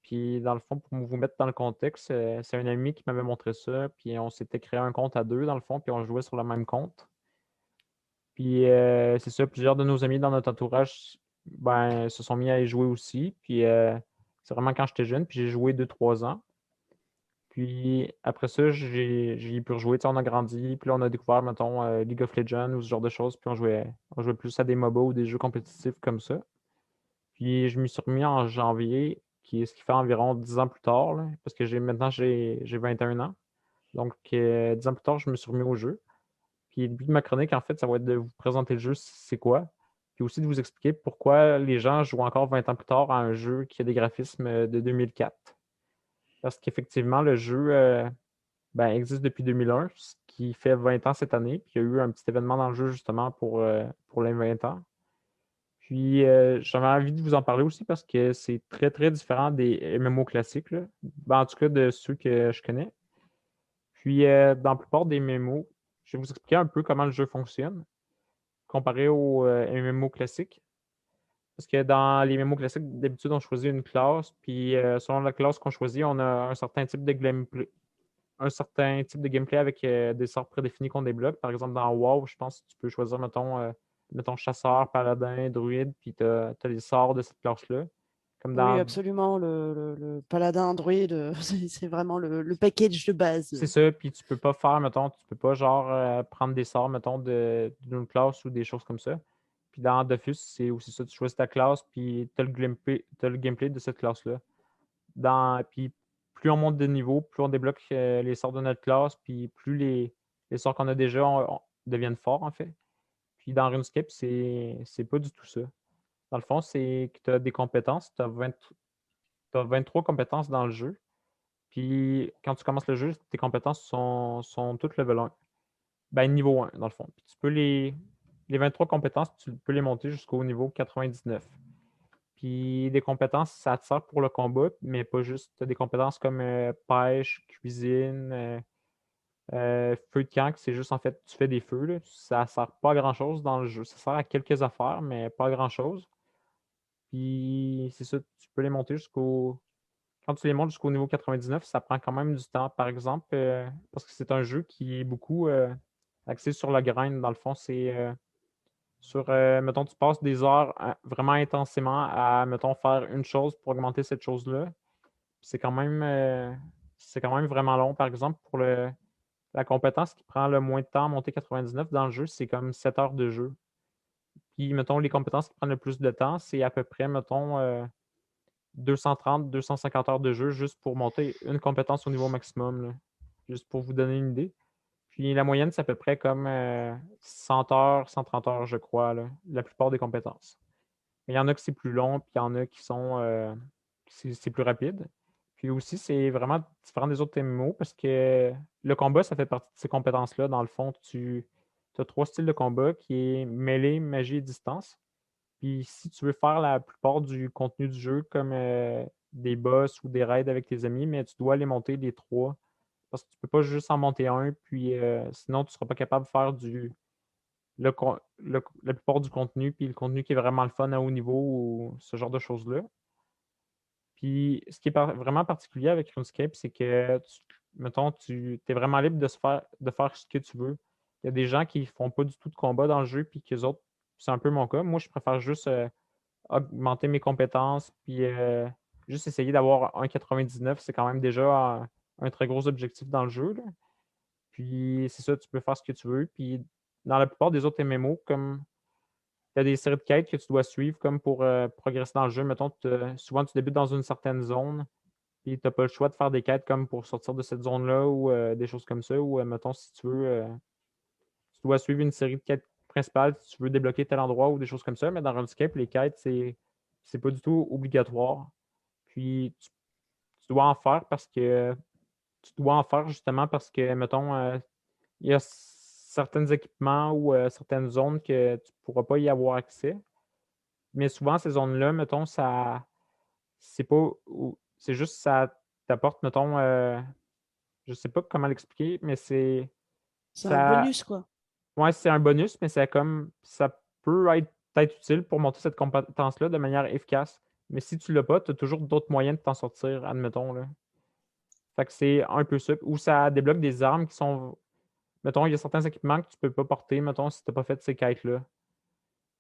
Puis dans le fond, pour vous mettre dans le contexte, c'est un ami qui m'avait montré ça. Puis on s'était créé un compte à deux, dans le fond, puis on jouait sur le même compte. Puis c'est ça, plusieurs de nos amis dans notre entourage se sont mis à y jouer aussi. Puis c'est vraiment quand j'étais jeune, puis j'ai joué 2 3 ans. Puis après ça, j'ai pu rejouer, tu sais, on a grandi, puis là on a découvert, mettons, League of Legends ou ce genre de choses, puis on jouait plus à des MOBA ou des jeux compétitifs comme ça. Puis je me suis remis en janvier, qui est ce qui fait environ 10 ans plus tard, là, parce que maintenant j'ai 21 ans. Donc 10 ans plus tard, je me suis remis au jeu. Puis le but de ma chronique, en fait, ça va être de vous présenter le jeu, c'est quoi, puis aussi de vous expliquer pourquoi les gens jouent encore 20 ans plus tard à un jeu qui a des graphismes de 2004. Parce qu'effectivement, le jeu existe depuis 2001, ce qui fait 20 ans cette année. Puis il y a eu un petit événement dans le jeu justement pour les 20 ans. Puis j'avais envie de vous en parler aussi parce que c'est très très différent des MMO classiques, là. En tout cas de ceux que je connais. Puis dans la plupart des MMO, je vais vous expliquer un peu comment le jeu fonctionne comparé aux MMO classiques. Parce que dans les MMO classiques, d'habitude, on choisit une classe, puis selon la classe qu'on choisit, on a un certain type de gameplay avec des sorts prédéfinis qu'on débloque. Par exemple, dans WoW, je pense que tu peux choisir, mettons chasseur, paladin, druide, puis tu as les sorts de cette classe-là. Comme Oui, dans. absolument. Le paladin druide, c'est vraiment le package de C'est base. ça, puis tu peux pas faire, mettons, tu peux pas genre prendre des sorts, mettons, d'une autre classe ou des choses comme ça. Puis dans Dofus, c'est aussi ça, tu choisis ta classe, puis tu as le gameplay de cette classe-là. Puis plus on monte de niveau, plus on débloque les sorts de notre classe, puis plus les sorts qu'on a déjà deviennent forts, en fait. Puis dans RuneScape, c'est pas du tout ça. Dans le fond, c'est que tu as des compétences, tu as 23 compétences dans le jeu. Puis quand tu commences le jeu, tes compétences sont toutes level 1. Niveau 1, dans le fond. Puis tu peux les 23 compétences, tu peux les monter jusqu'au niveau 99. Puis des compétences, ça te sert pour le combat, mais pas juste. Tu as des compétences comme pêche, cuisine, Feu de camp, c'est juste en fait, tu fais des feux, là. Ça sert pas à grand-chose dans le jeu. Ça sert à quelques affaires, mais pas à grand-chose. Puis c'est ça, tu peux les monter quand tu les montes jusqu'au niveau 99, ça prend quand même du temps. Par exemple, parce que c'est un jeu qui est beaucoup axé sur le grind. Dans le fond, c'est mettons, tu passes des heures vraiment intensément à, mettons, faire une chose pour augmenter cette chose-là. Puis c'est quand même vraiment long. Par exemple, pour la compétence qui prend le moins de temps à monter 99 dans le jeu, c'est comme 7 heures de jeu. Puis, mettons, les compétences qui prennent le plus de temps, c'est à peu près, mettons, 230, 250 heures de jeu juste pour monter une compétence au niveau maximum, là. Juste pour vous donner une idée. Puis la moyenne, c'est à peu près comme 100 heures, 130 heures, je crois, là, la plupart des compétences. Mais il y en a qui c'est plus long, puis il y en a qui sont c'est plus rapide. Puis aussi, c'est vraiment différent des autres MMO parce que le combat, ça fait partie de ces compétences-là. Dans le fond, tu as 3 styles de combat qui est mêlée, magie et distance. Puis si tu veux faire la plupart du contenu du jeu, comme des boss ou des raids avec tes amis, mais tu dois les monter les 3. Parce que tu peux pas juste en monter un, puis sinon tu ne seras pas capable de faire la plupart du contenu, puis le contenu qui est vraiment le fun à haut niveau ou ce genre de choses-là. Puis ce qui est vraiment particulier avec RuneScape, c'est que, mettons, tu es vraiment libre de faire ce que tu veux. Il y a des gens qui font pas du tout de combat dans le jeu, puis qu'eux autres, c'est un peu mon cas. Moi, je préfère juste augmenter mes compétences, puis juste essayer d'avoir un 99, c'est quand même déjà un très gros objectif dans le jeu, là. Puis c'est ça, tu peux faire ce que tu veux. Puis dans la plupart des autres MMO, comme tu as des séries de quêtes que tu dois suivre comme pour progresser dans le jeu. Mettons, souvent tu débutes dans une certaine zone, puis tu n'as pas le choix de faire des quêtes comme pour sortir de cette zone-là ou des choses comme ça. Ou mettons, si tu veux, tu dois suivre une série de quêtes principales si tu veux débloquer tel endroit ou des choses comme ça. Mais dans RuneScape, les quêtes, c'est pas du tout obligatoire. Puis tu dois en faire parce que tu dois en faire justement parce que, mettons, il y a certains équipements ou certaines zones que tu ne pourras pas y avoir accès. Mais souvent, ces zones-là, mettons, c'est pas, c'est juste, ça t'apporte, mettons, je sais pas comment l'expliquer, mais C'est un ça, bonus, quoi. ouais, c'est un bonus, mais ça peut être peut-être utile pour monter cette compétence-là de manière efficace. Mais si tu l'as pas, tu as toujours d'autres moyens de t'en sortir, admettons, là. Fait que c'est un peu ça. Ou ça débloque des armes qui sont, mettons, il y a certains équipements que tu peux pas porter, mettons, si tu n'as pas fait ces quêtes-là.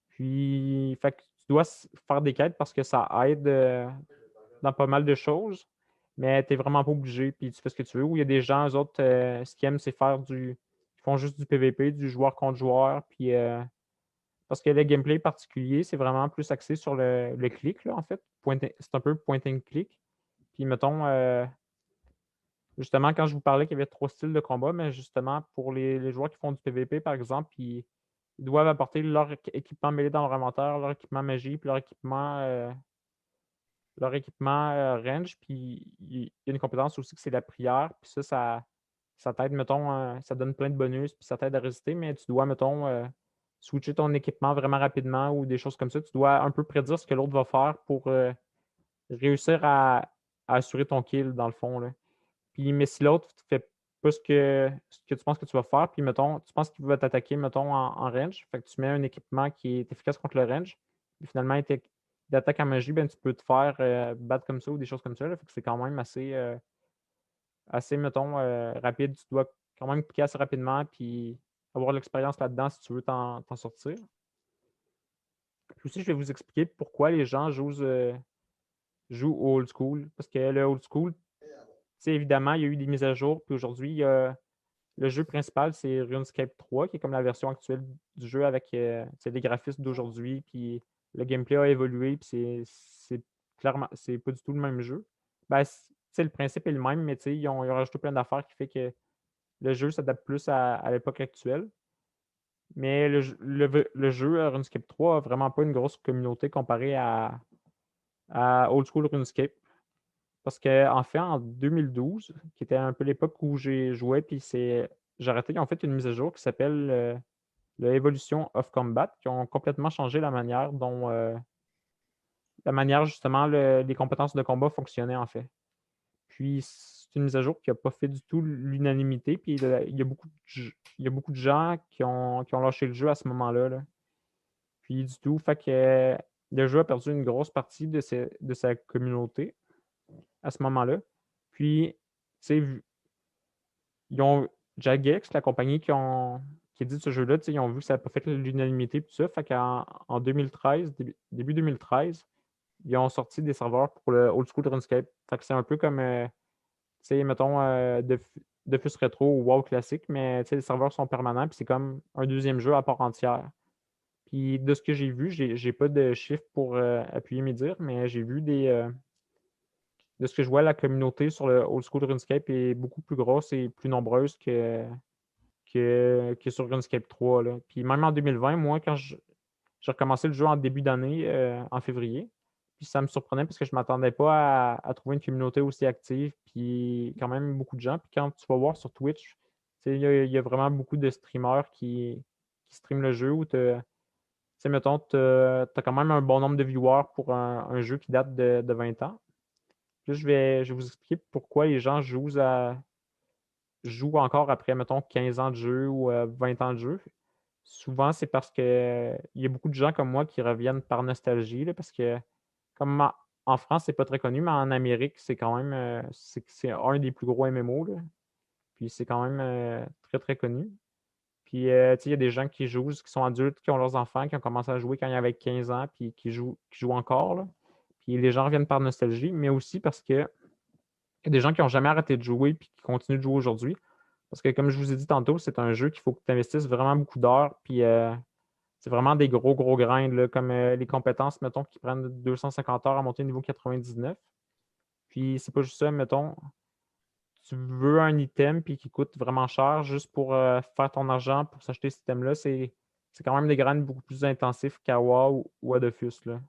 Puis, fait que tu dois faire des quêtes parce que ça aide dans pas mal de choses, mais tu n'es vraiment pas obligé, puis tu fais ce que tu veux. Ou il y a des gens, eux autres, ce qu'ils aiment, c'est ils font juste du PVP, du joueur contre joueur, puis parce que le gameplay particulier, c'est vraiment plus axé sur le clic, là, en fait. C'est un peu point and click. Puis, mettons, justement, quand je vous parlais qu'il y avait 3 styles de combat, mais justement, pour les joueurs qui font du PVP, par exemple, ils doivent apporter leur équipement mêlé dans leur inventaire, leur équipement magie, puis leur équipement range. Puis il y a une compétence aussi que c'est la prière. Puis ça t'aide, mettons, ça donne plein de bonus, puis ça t'aide à résister, mais tu dois, mettons, switcher ton équipement vraiment rapidement ou des choses comme ça. Tu dois un peu prédire ce que l'autre va faire pour réussir à assurer ton kill, dans le fond, là. Puis, mais si l'autre ne fait pas ce que tu penses que tu vas faire, puis mettons, tu penses qu'il va t'attaquer, mettons, en range, fait que tu mets un équipement qui est efficace contre le range, puis finalement, il attaque en magie, ben, tu peux te faire battre comme ça ou des choses comme ça, là. Fait que c'est quand même assez, mettons, rapide. Tu dois quand même cliquer assez rapidement, puis avoir l'expérience là-dedans si tu veux t'en sortir. Puis aussi, je vais vous expliquer pourquoi les gens jouent au old school. Parce que le old school, tu sais, évidemment, il y a eu des mises à jour, puis aujourd'hui, le jeu principal, c'est RuneScape 3, qui est comme la version actuelle du jeu avec les graphismes d'aujourd'hui, puis le gameplay a évolué, puis c'est clairement, c'est pas du tout le même jeu. Ben, le principe est le même, mais ils ont rajouté plein d'affaires qui fait que le jeu s'adapte plus à l'époque actuelle. Mais le jeu RuneScape 3 a vraiment pas une grosse communauté comparée à Old School RuneScape. Parce qu'en fait, en 2012, qui était un peu l'époque où j'ai joué, puis j'ai arrêté, ils ont fait une mise à jour qui s'appelle le Evolution of Combat, qui ont complètement changé la manière justement les compétences de combat fonctionnaient en fait. Puis c'est une mise à jour qui n'a pas fait du tout l'unanimité. Puis il y a beaucoup de gens qui ont lâché le jeu à ce moment-là. Là. Puis du tout, fait que le jeu a perdu une grosse partie de sa communauté à ce moment-là. Puis, tu sais, ils ont Jagex, la compagnie qui est dit de ce jeu-là, ils ont vu que ça n'a pas fait l'unanimité et tout ça. Fait qu'en 2013, début 2013, ils ont sorti des serveurs pour le Old School RuneScape. Fait que c'est un peu comme, tu sais, mettons, Dofus Retro ou WoW classique, mais tu sais, les serveurs sont permanents puis c'est comme un deuxième jeu à part entière. Puis de ce que j'ai vu, j'ai pas de chiffres pour appuyer mes dires, mais j'ai vu de ce que je vois, la communauté sur le Old School RuneScape est beaucoup plus grosse et plus nombreuse que sur RuneScape 3. Là. Puis même en 2020, moi, quand j'ai recommencé le jeu en début d'année, en février, puis ça me surprenait parce que je ne m'attendais pas à trouver une communauté aussi active, puis quand même beaucoup de gens. Puis quand tu vas voir sur Twitch, il y a vraiment beaucoup de streamers qui streament le jeu où tu sais, mettons, tu as quand même un bon nombre de viewers pour un jeu qui date de 20 ans. Puis là, je vais vous expliquer pourquoi les gens jouent encore après, mettons, 15 ans de jeu ou 20 ans de jeu. Souvent, c'est parce que il y a beaucoup de gens comme moi qui reviennent par nostalgie, là, parce que comme en France, c'est pas très connu, mais en Amérique, c'est quand même c'est un des plus gros MMO. Là. Puis c'est quand même très, très connu. Puis tu sais, il y a des gens qui jouent, qui sont adultes, qui ont leurs enfants, qui ont commencé à jouer quand ils avaient 15 ans, puis qui jouent encore. Là. Puis les gens reviennent par nostalgie, mais aussi parce que il y a des gens qui n'ont jamais arrêté de jouer puis qui continuent de jouer aujourd'hui. Parce que, comme je vous ai dit tantôt, c'est un jeu qu'il faut que tu investisses vraiment beaucoup d'heures. Puis, c'est vraiment des gros, gros grinds, là, comme les compétences, mettons, qui prennent 250 heures à monter au niveau 99. Puis, c'est pas juste ça, mettons, tu veux un item puis qui coûte vraiment cher juste pour faire ton argent pour s'acheter cet item-là. C'est quand même des grinds beaucoup plus intensifs qu'à WoW ou à Dofus. Là.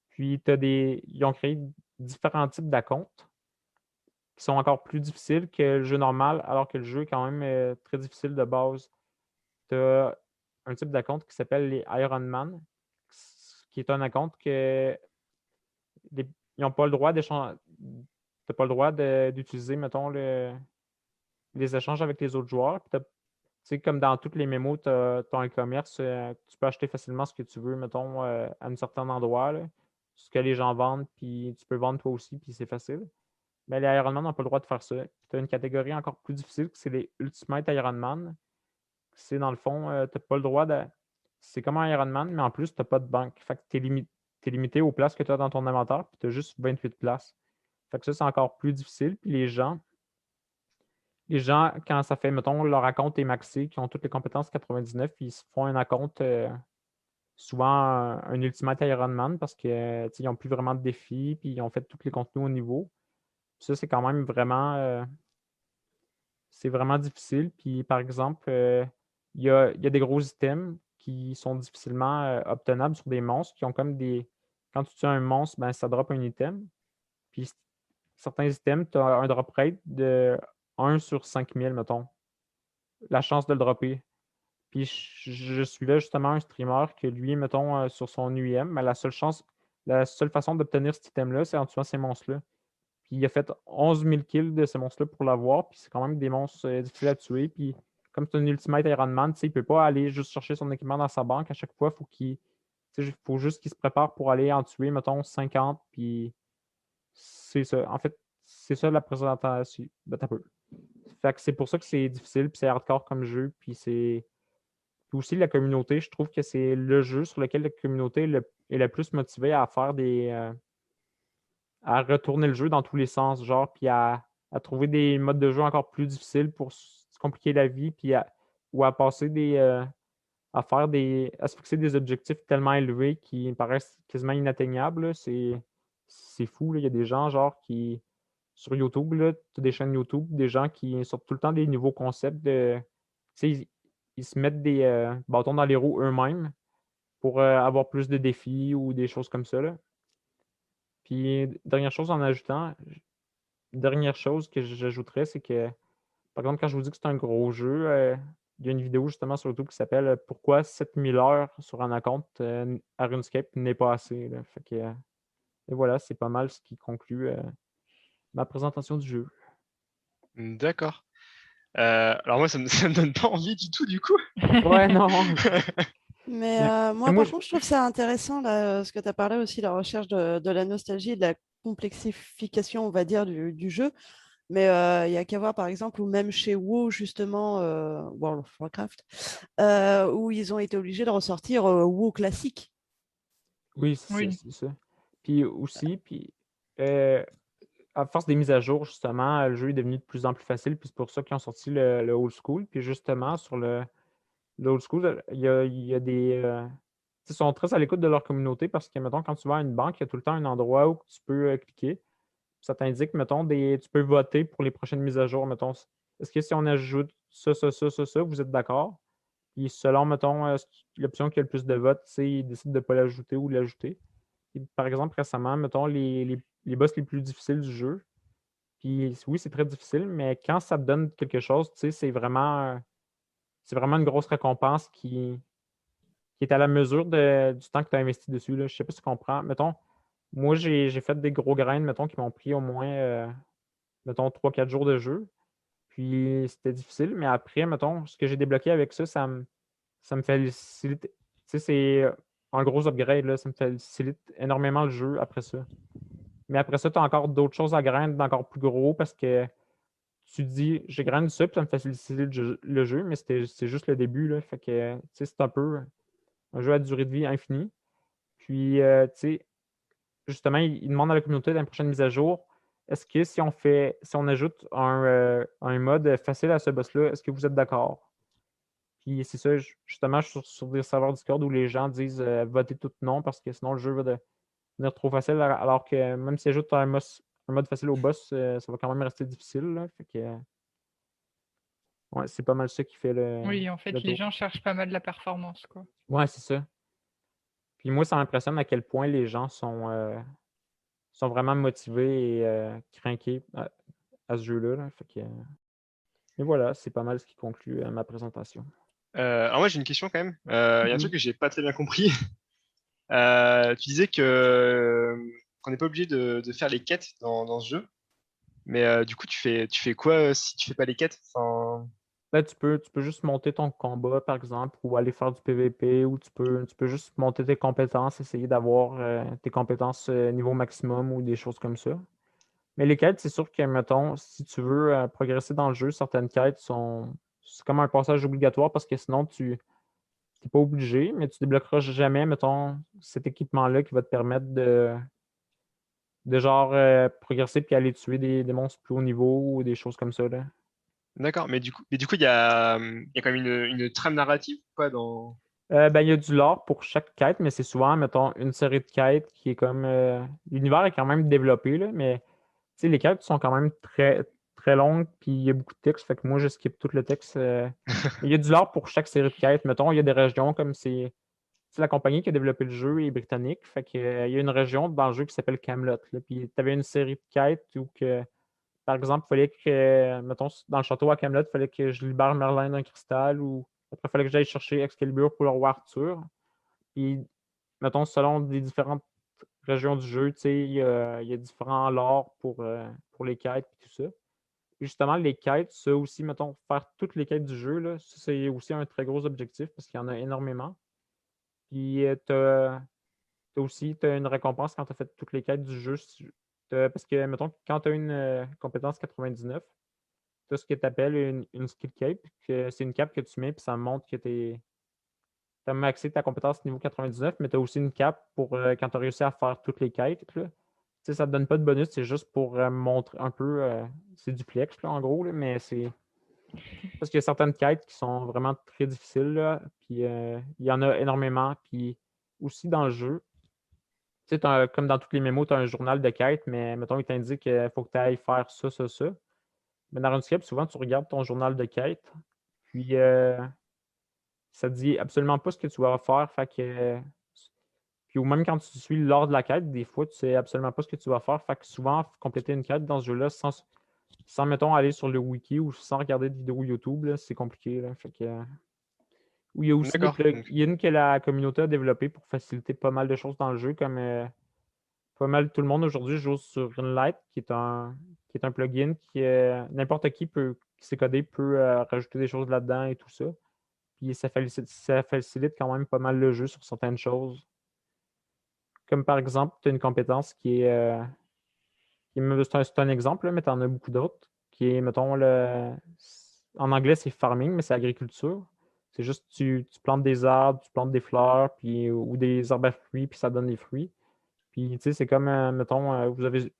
Puis, ils ont créé différents types d'acomptes qui sont encore plus difficiles que le jeu normal, alors que le jeu est quand même très difficile de base. Tu as un type d'acompte qui s'appelle les Iron Man, qui est un acompte que ils n'ont pas le droit d'échanger. Tu n'as pas le droit d'utiliser, mettons, les échanges avec les autres joueurs. Tu sais, comme dans toutes les mémos, tu as un commerce, tu peux acheter facilement ce que tu veux, mettons, à un certain endroit, là, ce que les gens vendent, puis tu peux vendre toi aussi, puis c'est facile. Mais les Ironman n'ont pas le droit de faire ça. Tu as une catégorie encore plus difficile, c'est les Ultimate Ironman. C'est dans le fond, tu n'as pas le droit de. C'est comme un Ironman, mais en plus, tu n'as pas de banque. Fait que tu es limité aux places que tu as dans ton inventaire, puis tu as juste 28 places. Fait que ça, c'est encore plus difficile. Puis les gens, quand ça fait, mettons, leur acompte est maxé, qui ont toutes les compétences 99, ils se font un acompte, souvent un Ultimate Ironman, parce que ils n'ont plus vraiment de défis, puis ils ont fait tous les contenus au niveau. Ça, c'est quand même vraiment. C'est vraiment difficile. Puis, par exemple, il y a des gros items qui sont difficilement obtenables sur des monstres qui ont comme des. Quand tu tues un monstre, ben, ça drop un item. Puis, certains items, tu as un drop rate de 1 sur 5000, mettons. La chance de le dropper. Puis, je suivais justement un streamer que lui, mettons, sur son UIM, mais la seule façon d'obtenir cet item-là, c'est en tuant ces monstres-là. Puis il a fait 11 000 kills de ces monstres-là pour l'avoir. Puis c'est quand même des monstres difficiles à tuer. Puis comme c'est un Ultimate Iron Man, il ne peut pas aller juste chercher son équipement dans sa banque à chaque fois. Faut juste qu'il se prépare pour aller en tuer, mettons, 50. Puis c'est ça. En fait, c'est ça la présentation. Ben, t'as peu. Fait que c'est pour ça que c'est difficile. Puis c'est hardcore comme jeu. Puis aussi la communauté, je trouve que c'est le jeu sur lequel la communauté est la plus motivée à faire à retourner le jeu dans tous les sens, genre, puis à trouver des modes de jeu encore plus difficiles pour se compliquer la vie, puis ou à passer à se fixer des objectifs tellement élevés qui paraissent quasiment inatteignables. Là. C'est fou, là. Il y a des gens, genre, qui, sur YouTube, là, tu as des chaînes YouTube, des gens qui sortent tout le temps des nouveaux concepts tu sais, ils se mettent des bâtons dans les roues eux-mêmes pour avoir plus de défis ou des choses comme ça, là. Puis, dernière chose que j'ajouterais, c'est que, par exemple, quand je vous dis que c'est un gros jeu, il y a une vidéo justement sur YouTube qui s'appelle Pourquoi 7000 heures sur un compte à RuneScape n'est pas assez. Là. Fait que, et voilà, c'est pas mal ce qui conclut ma présentation du jeu. D'accord. Alors moi, ça me donne pas envie du tout, du coup. Ouais, non. Mais Mais moi, moi, par contre, je trouve ça intéressant, là, ce que tu as parlé aussi, la recherche de la nostalgie, de la complexification, on va dire, du jeu. Mais il y a qu'à voir, par exemple, ou même chez WoW, justement, World of Warcraft, où ils ont été obligés de ressortir WoW classique. oui, Oui. c'est ça. Puis aussi, euh, à force des mises à jour, justement, le jeu est devenu de plus en plus facile. Puis c'est pour ça qu'ils ont sorti le old school. Puis justement, sur le old school, il y a des. Ils sont très à l'écoute de leur communauté parce que, mettons, quand tu vas à une banque, il y a tout le temps un endroit où tu peux cliquer. Ça t'indique, mettons, tu peux voter pour les prochaines mises à jour. Mettons, est-ce que si on ajoute ça, vous êtes d'accord? Puis selon, mettons, l'option qui a le plus de votes, ils décident de ne pas l'ajouter ou l'ajouter. Puis, par exemple, récemment, mettons, les boss les plus difficiles du jeu. Puis oui, c'est très difficile, mais quand ça te donne quelque chose, tu sais, c'est vraiment une grosse récompense qui est à la mesure du temps que tu as investi dessus. Là. Je sais pas si tu comprends. Mettons, moi, j'ai fait des gros grains, mettons, qui m'ont pris au moins, mettons, 3-4 jours de jeu. Puis c'était difficile, mais après, mettons, ce que j'ai débloqué avec ça, ça me facilite. Tu sais, c'est un gros upgrade, là. Ça me facilite énormément le jeu après ça. Mais après ça, tu as encore d'autres choses à grind d'encore plus gros parce que tu te dis, j'ai grind ça, puis ça me facilite le jeu, mais c'est juste le début, là. Fait que, tu sais, c'est un peu un jeu à durée de vie infinie. Puis, tu sais, justement, il demande à la communauté dans la prochaine mise à jour, est-ce que si on ajoute un mode facile à ce boss-là, est-ce que vous êtes d'accord? Puis c'est ça, justement, je suis sur des serveurs Discord où les gens disent votez tout non parce que sinon le jeu va devenir trop facile, alors que même si ajoute un mode facile au boss, ça va quand même rester difficile. Là. Fait que, ouais, c'est pas mal ça qui fait Oui, en le fait, les tour. gens cherchent pas mal la performance, quoi. Ouais, c'est ça. Puis moi, ça m'impressionne à quel point les gens sont vraiment motivés et craqués à ce jeu-là. Là. Fait que, et voilà, c'est pas mal ce qui conclut ma présentation. Alors moi, j'ai une question quand même. Il y a un truc Oui. que j'ai pas très bien compris. Tu disais que qu'on n'est pas obligé de faire les quêtes dans ce jeu. Mais du coup, tu fais quoi si tu fais pas les quêtes? Enfin, Là, tu peux juste monter ton combat, par exemple, ou aller faire du PVP, ou tu peux juste monter tes compétences, essayer d'avoir tes compétences niveau maximum ou des choses comme ça. Mais les quêtes, c'est sûr que, mettons, si tu veux progresser dans le jeu, certaines quêtes c'est comme un passage obligatoire parce que sinon, tu n'es pas obligé, mais tu débloqueras jamais, mettons, cet équipement-là qui va te permettre de genre progresser puis aller tuer des monstres plus haut niveau ou des choses comme ça, là. d'accord. Mais du coup, il y a quand même une trame narrative ou pas dans. Ben, il y a du lore pour chaque quête, mais c'est souvent, mettons, une série de quêtes qui est comme. L'univers est quand même développé, là, mais tu sais, les quêtes sont quand même très, très longues, puis il y a beaucoup de texte, fait que moi, je skip tout le texte. Mais il y a du lore pour chaque série de quêtes. Mettons, il y a des régions comme c'est la compagnie qui a développé le jeu est britannique, fait que, il y a une région dans le jeu qui s'appelle Camelot, là, puis tu avais une série de quêtes où que. Par exemple, il fallait que, mettons, dans le château à Camelot, il fallait que je libère Merlin d'un cristal ou après, il fallait que j'aille chercher Excalibur pour le roi Arthur. Puis, mettons, selon les différentes régions du jeu, tu sais, il y a différents lores pour les quêtes et tout ça. Puis justement, les quêtes, ça aussi, mettons, faire toutes les quêtes du jeu, là, ça, c'est aussi un très gros objectif parce qu'il y en a énormément. Puis, t'as une récompense quand tu as fait toutes les quêtes du jeu. Parce que, mettons, quand tu as une compétence 99, tu as ce que tu appelles une skill cape, que c'est une cape que tu mets, puis ça montre que tu as maxé ta compétence niveau 99, mais tu as aussi une cape pour quand tu as réussi à faire toutes les quêtes. Là. Tu sais, ça ne te donne pas de bonus, c'est juste pour montrer un peu. C'est du flex, là, en gros, là, mais c'est. Parce qu'il y a certaines quêtes qui sont vraiment très difficiles, là, puis il y en a énormément. Puis aussi dans le jeu, tu sais, comme dans tous les mémos, tu as un journal de quête, mais mettons, il t'indique qu'il faut que tu ailles faire ça, ça, ça. Mais dans RuneScape, souvent, tu regardes ton journal de quête, puis ça te dit absolument pas ce que tu vas faire. Fait que, puis ou même quand tu suis l'ordre de la quête, des fois, tu sais absolument pas ce que tu vas faire. Fait que souvent, compléter une quête dans ce jeu-là sans mettons, aller sur le wiki ou sans regarder de vidéos YouTube, là, c'est compliqué. Là. Fait que, ou il y a aussi des D'accord. Donc, plugins que la communauté a développés pour faciliter pas mal de choses dans le jeu, comme pas mal tout le monde aujourd'hui joue sur Greenlight, qui est un plugin n'importe qui qui s'est codé peut rajouter des choses là-dedans et tout ça. Puis ça facilite quand même pas mal le jeu sur certaines choses. Comme par exemple, tu as une compétence c'est un exemple, là, mais tu en as beaucoup d'autres, qui est, mettons, en anglais, c'est farming, mais c'est agriculture. C'est juste tu plantes des arbres, tu plantes des fleurs, ou des arbres à fruits, puis ça donne des fruits. Puis, tu sais, c'est comme, mettons, vous avez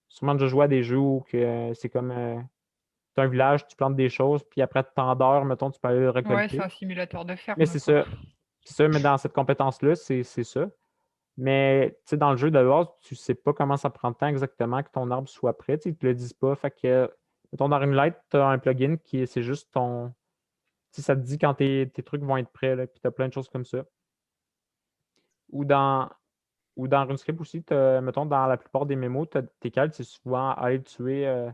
sûrement déjà joué à des jeux où c'est comme, tu as un village, tu plantes des choses, puis après tant d'heures, mettons, tu peux aller le Ouais, c'est récolter. un simulateur de Mais ferme, quoi. c'est ça, mais dans cette compétence-là, c'est ça. Mais tu sais, dans le jeu de base, tu sais pas comment ça prend de temps exactement que ton arbre soit prêt. Tu sais, ils te le disent pas. Fait que, mettons, dans Rimlight, tu as un plugin c'est juste ton. Tu sais, ça te dit quand tes trucs vont être prêts, là, puis tu as plein de choses comme ça. Ou dans, ou dans RuneScape aussi, mettons, dans la plupart des mémos, tes quêtes, c'est souvent aller tuer,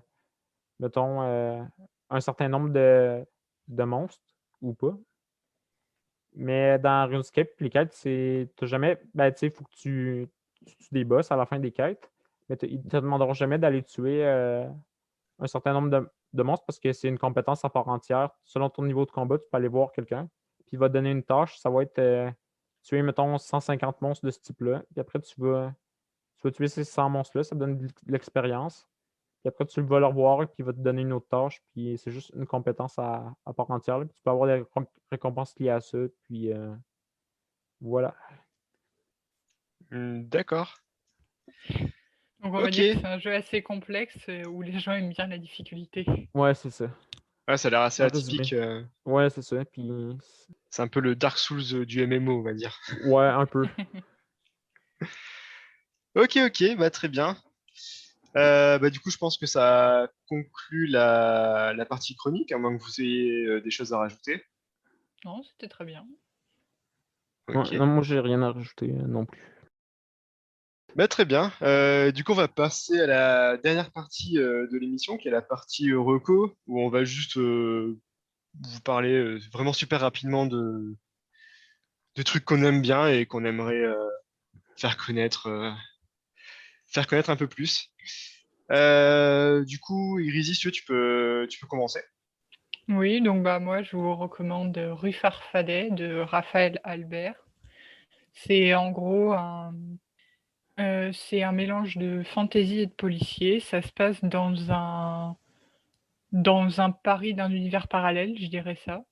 mettons, un certain nombre de monstres ou pas. Mais dans RuneScape, les quêtes, t'as jamais. Ben, tu sais, il faut que tu tues des boss à la fin des quêtes. Mais ils ne te demanderont jamais d'aller tuer un certain nombre de monstres parce que c'est une compétence à part entière. Selon ton niveau de combat, tu peux aller voir quelqu'un. Puis il va te donner une tâche. Ça va être tuer, mettons, 150 monstres de ce type-là. Puis après, tu vas tuer ces 100 monstres-là. Ça te donne de l'expérience. Puis après, tu vas le revoir, puis il va te donner une autre tâche. Puis c'est juste une compétence à part entière. Puis tu peux avoir des récompenses liées à ça. Puis voilà. D'accord. Donc on va dire que c'est un jeu assez complexe où les gens aiment bien la difficulté. Ouais, c'est ça. Ouais, ça a l'air assez En résumé. atypique. Ouais, c'est ça. Puis C'est un peu le Dark Souls du MMO, on va dire. ouais, un peu. Ok, bah très bien. Bah, du coup, je pense que ça conclut la partie chronique, à moins que vous ayez des choses à rajouter. Non, c'était très bien. Ouais, Ok. non, moi, j'ai rien à rajouter non plus. Bah, très bien. Du coup, on va passer à la dernière partie de l'émission, qui est la partie reco, où on va juste vous parler vraiment super rapidement de trucs qu'on aime bien et qu'on aimerait faire connaître, euh, faire connaître un peu plus. Du coup, Irisi, si tu peux commencer. Oui, donc bah moi je vous recommande Rue Farfadet de Raphaël Albert. C'est en gros c'est un mélange de fantasy et de policier. Ça se passe dans un Paris d'un univers parallèle, je dirais ça.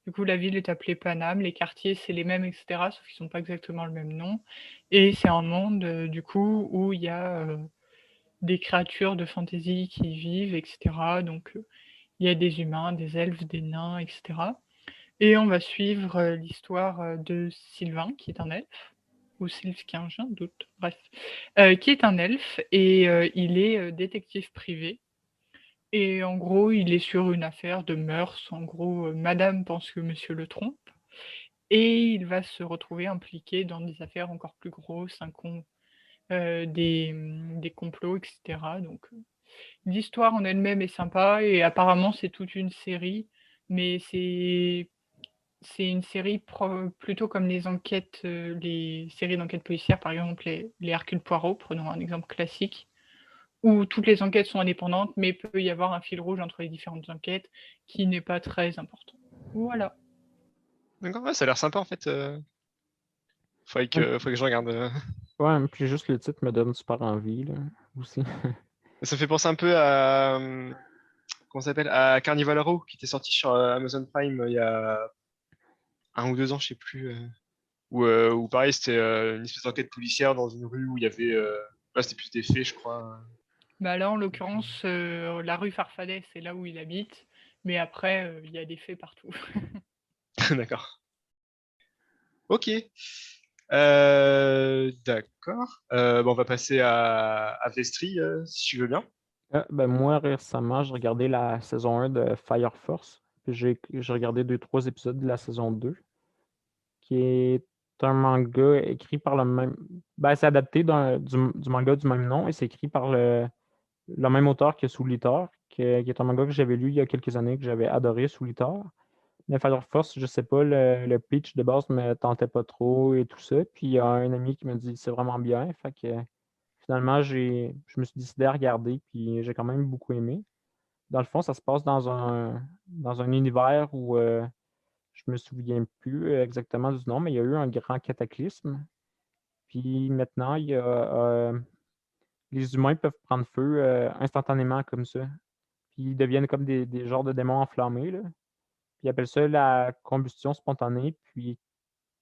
Du coup, la ville est appelée Paname, les quartiers c'est les mêmes, etc. Sauf qu'ils sont pas exactement le même nom. Et c'est un monde du coup où il y a des créatures de fantasy qui y vivent, etc. Donc il y a des humains, des elfes, des nains, etc. Et on va suivre l'histoire de Sylvain, qui est un elfe, ou Sylvquin, j'ai un doute, bref, qui est un elfe, et il est détective privé. Et en gros, il est sur une affaire de mœurs. En gros, madame pense que monsieur le trompe, et il va se retrouver impliqué dans des affaires encore plus grosses, des complots, etc. Donc, l'histoire en elle-même est sympa, et apparemment, c'est toute une série, mais c'est une série plutôt comme les enquêtes, les séries d'enquêtes policières, par exemple les Hercule Poirot, prenons un exemple classique, où toutes les enquêtes sont indépendantes, mais peut y avoir un fil rouge entre les différentes enquêtes qui n'est pas très important. Voilà. D'accord, ouais, ça a l'air sympa en fait. Faudrait que je regarde. Ouais, puis juste le titre me donne super envie, là, aussi. Ça fait penser un peu à comment ça s'appelle, à Carnival Row qui était sorti sur Amazon Prime il y a 1 ou 2 ans, je sais plus. Où pareil, c'était une espèce d'enquête policière dans une rue où il y avait. Là, c'était plus des faits, je crois. Bah là, en l'occurrence, la rue Farfadet, c'est là où il habite, mais après, il y a des faits partout. D'accord. Ok. D'accord. Bon, on va passer à Vestri, si tu veux bien. Ben moi, récemment, j'ai regardé la saison 1 de Fire Force. Puis j'ai regardé 2-3 épisodes de la saison 2, qui est un manga écrit par le même. Ben, c'est adapté du manga du même nom et c'est écrit par le même auteur que Soul Eater, qui est un manga que j'avais lu il y a quelques années, que j'avais adoré, Soul Eater. Mais Fire Force, je sais pas, le pitch de base me tentait pas trop et tout ça. Puis il y a un ami qui me dit c'est vraiment bien. Fait que finalement, je me suis décidé à regarder, puis j'ai quand même beaucoup aimé. Dans le fond, ça se passe dans un univers où je me souviens plus exactement du nom, mais il y a eu un grand cataclysme. Puis maintenant, les humains peuvent prendre feu instantanément comme ça. Puis ils deviennent comme des genres de démons enflammés, là. Puis ils appellent ça la combustion spontanée. Puis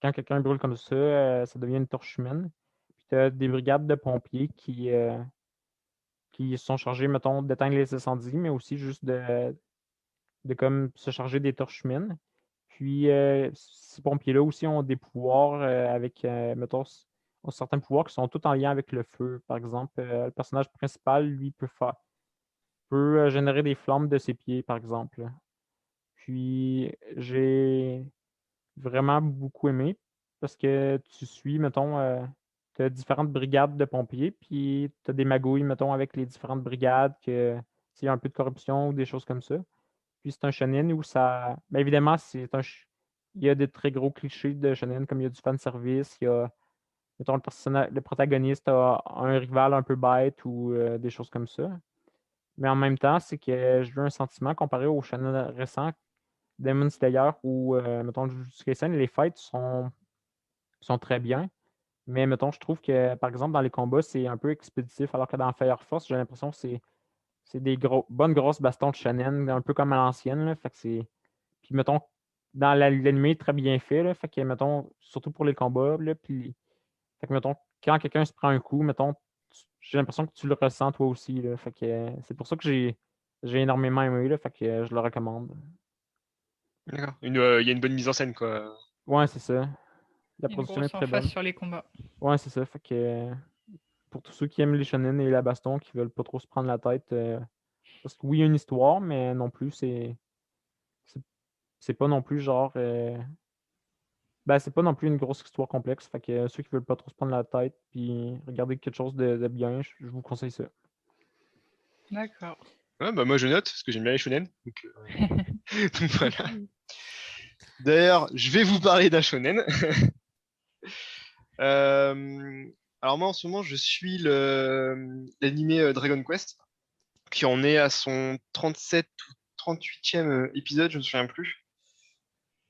quand quelqu'un brûle comme ça devient une torche humaine. Puis tu as des brigades de pompiers qui sont chargés, mettons, d'éteindre les incendies, mais aussi juste de comme se charger des torches humaines. Puis ces pompiers-là aussi ont des pouvoirs avec, mettons, ont certains pouvoirs qui sont tous en lien avec le feu. Par exemple, le personnage principal, lui, peut générer des flammes de ses pieds, par exemple. Puis j'ai vraiment beaucoup aimé parce que tu suis, mettons, tu as différentes brigades de pompiers, puis tu as des magouilles, mettons, avec les différentes brigades, que s'il y a un peu de corruption ou des choses comme ça. Puis c'est un shonen où ça. Bien évidemment, il y a des très gros clichés de shonen, comme il y a du fanservice, il y a, mettons, le protagoniste a un rival un peu bête ou des choses comme ça. Mais en même temps, c'est que j'ai eu un sentiment comparé au shonen récent, Demon Slayer, où, mettons, Jujutsu Kaisen, les fights sont très bien. Mais mettons, je trouve que, par exemple, dans les combats, c'est un peu expéditif, alors que dans Fire Force, j'ai l'impression que c'est des bonnes grosses bastons de shonen, un peu comme à l'ancienne, là. Fait que c'est. Puis mettons, dans l'anime, très bien fait, là. Fait que, mettons, surtout pour les combats, là, puis. Fait que, mettons, quand quelqu'un se prend un coup, mettons, j'ai l'impression que tu le ressens toi aussi, là. Fait que c'est pour ça que j'ai énormément aimé, là. Fait que je le recommande. D'accord. Il y a une bonne mise en scène, quoi. Ouais, c'est ça. La Une production est grosse très emphase bonne. sur les combats. Ouais, c'est ça. Fait que pour tous ceux qui aiment les shonen et la baston, qui veulent pas trop se prendre la tête, parce que oui, il y a une histoire, mais non plus, c'est c'est pas non plus genre. Ben, c'est pas non plus une grosse histoire complexe. Fait que ceux qui veulent pas trop se prendre la tête puis regarder quelque chose de bien, je vous conseille ça. D'accord. Ouais, bah moi je note, parce que j'aime bien les shonen. Donc voilà. D'ailleurs, je vais vous parler d'un shonen. Alors moi en ce moment, je suis l'animé Dragon Quest, qui en est à son 37 ou 38e épisode, je ne me souviens plus.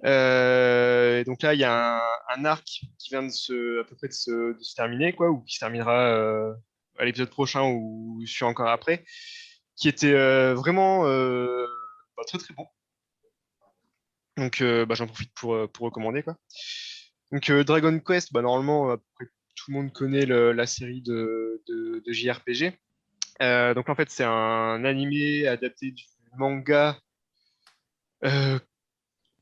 Et donc là, il y a un arc qui vient à peu près de se terminer, quoi, ou qui se terminera à l'épisode prochain ou celui encore après, qui était vraiment très très bon. Donc j'en profite pour recommander, quoi. Donc Dragon Quest, normalement, à peu près tout le monde connaît la série de JRPG. Donc en fait, c'est un animé adapté du manga euh,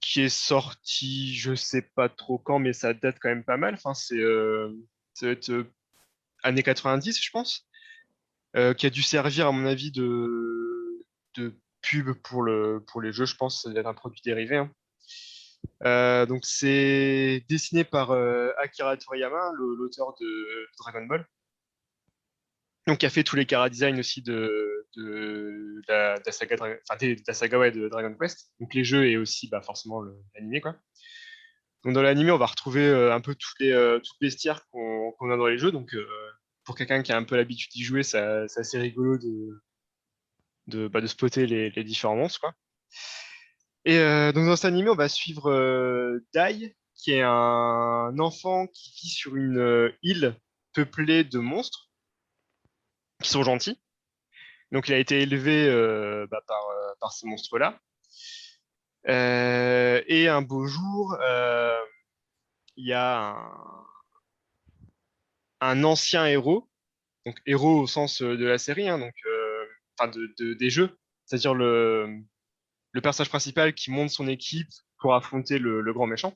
qui est sorti, je sais pas trop quand, mais ça date quand même pas mal. Enfin, ça va être années 90, je pense, qui a dû servir, à mon avis, de pub pour les jeux, je pense. Ça doit être un produit dérivé, hein. Donc, c'est dessiné par Akira Toriyama, l'auteur de Dragon Ball. Donc, qui a fait tous les chara design aussi de la saga, de la saga ouais, de Dragon Quest. Donc, les jeux et aussi forcément l'animé, quoi. Donc dans l'anime, on va retrouver un peu tout le bestiaire qu'on a dans les jeux. Donc pour quelqu'un qui a un peu l'habitude d'y jouer, c'est assez rigolo de spotter les différents monstres, quoi. Et donc dans cet animé, on va suivre Dai, qui est un enfant qui vit sur une île peuplée de monstres qui sont gentils. Donc il a été élevé par ces monstres-là. Et un beau jour, il y a un ancien héros, donc héros au sens de la série, hein, donc des jeux, c'est-à-dire le personnage principal qui monte son équipe pour affronter le grand méchant.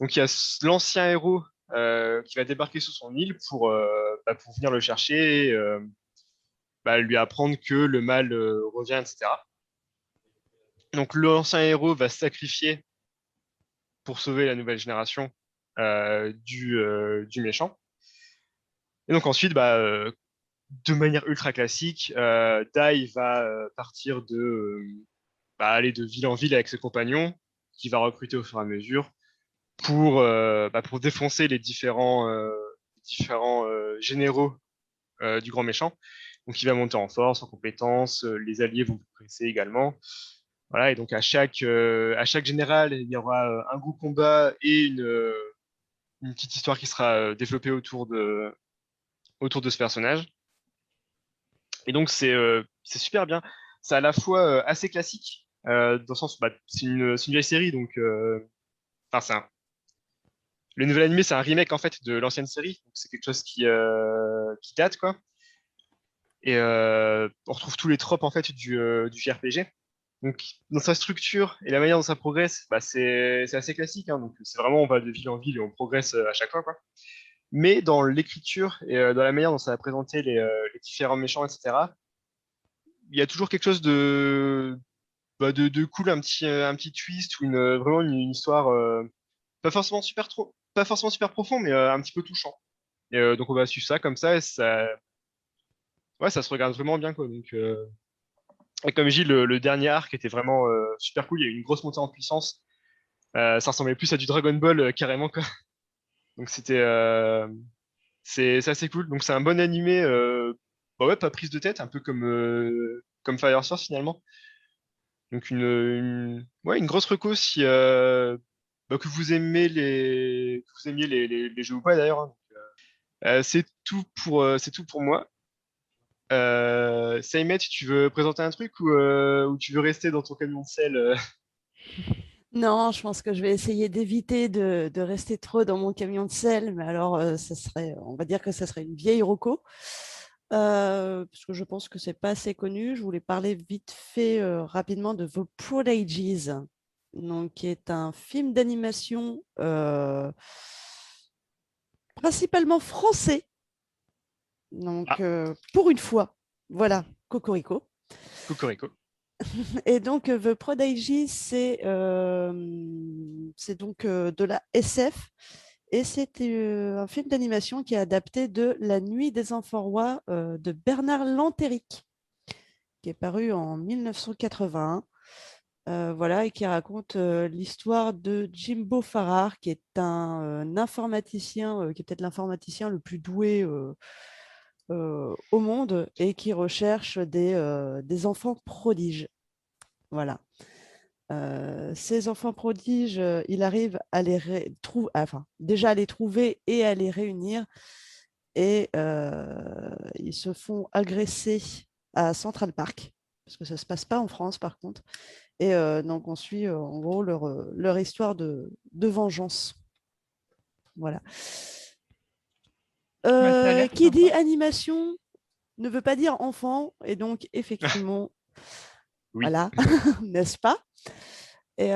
Donc il y a l'ancien héros qui va débarquer sur son île pour venir le chercher, et, lui apprendre que le mal revient, etc. Donc l'ancien héros va se sacrifier pour sauver la nouvelle génération du méchant. Et donc ensuite, de manière ultra classique, Dai va partir aller de ville en ville avec ses compagnons, qui va recruter au fur et à mesure pour défoncer les différents généraux du grand méchant. Donc il va monter en force, en compétences, les alliés vont progresser également. Voilà, et donc à chaque général, il y aura un gros combat et une petite histoire qui sera développée autour de ce personnage. Et donc c'est super bien. C'est à la fois assez classique, dans le sens où c'est une vieille série, donc enfin le nouvel animé c'est un remake en fait de l'ancienne série, donc c'est quelque chose qui date quoi. Et on retrouve tous les tropes en fait du JRPG. Donc dans sa structure et la manière dont ça progresse, c'est assez classique, hein. Donc c'est vraiment on va de ville en ville et on progresse à chaque fois quoi. Mais dans l'écriture et dans la manière dont ça va présenter les différents méchants, etc., il y a toujours quelque chose de cool, un petit twist ou vraiment une histoire pas forcément super profond, mais un petit peu touchant. Et donc on va suivre ça comme ça, et ouais, ça se regarde vraiment bien quoi. Donc et comme je dis, le dernier arc était vraiment super cool. Il y a eu une grosse montée en puissance. Ça ressemblait plus à du Dragon Ball carrément quoi. Donc c'est assez cool. Donc c'est un bon animé, ouais, pas prise de tête, un peu comme Fire Force finalement. Donc ouais, une grosse reco si que vous aimez que vous aimiez les jeux ou pas d'ailleurs, hein. C'est tout pour moi. Saimet, tu veux présenter un truc ou tu veux rester dans ton camion de sel Non, je pense que je vais essayer d'éviter de rester trop dans mon camion de sel, mais alors ça serait, on va dire que ça serait une vieille roco, parce que je pense que c'est pas assez connu. Je voulais parler vite fait rapidement de The Prodigies, donc qui est un film d'animation principalement français. Donc Ah, pour une fois, voilà, Cocorico. Cocorico. Et donc, The Prodigy, c'est donc de la SF. Et c'est un film d'animation qui est adapté de La Nuit des Enfants Rois de Bernard Lantéric, qui est paru en 1981. Voilà, et qui raconte l'histoire de Jimbo Farrar, qui est un informaticien, qui est peut-être l'informaticien le plus doué au monde et qui recherche des enfants prodiges. Voilà. Ces enfants prodiges, il arrive à déjà à les trouver et à les réunir. Et ils se font agresser à Central Park, parce que ça ne se passe pas en France par contre. Et donc on suit en gros leur histoire de vengeance. Voilà. Ça a l'air Qui dit sympa. animation ne veut pas dire enfant, et donc effectivement, Oui. voilà, n'est-ce pas? Et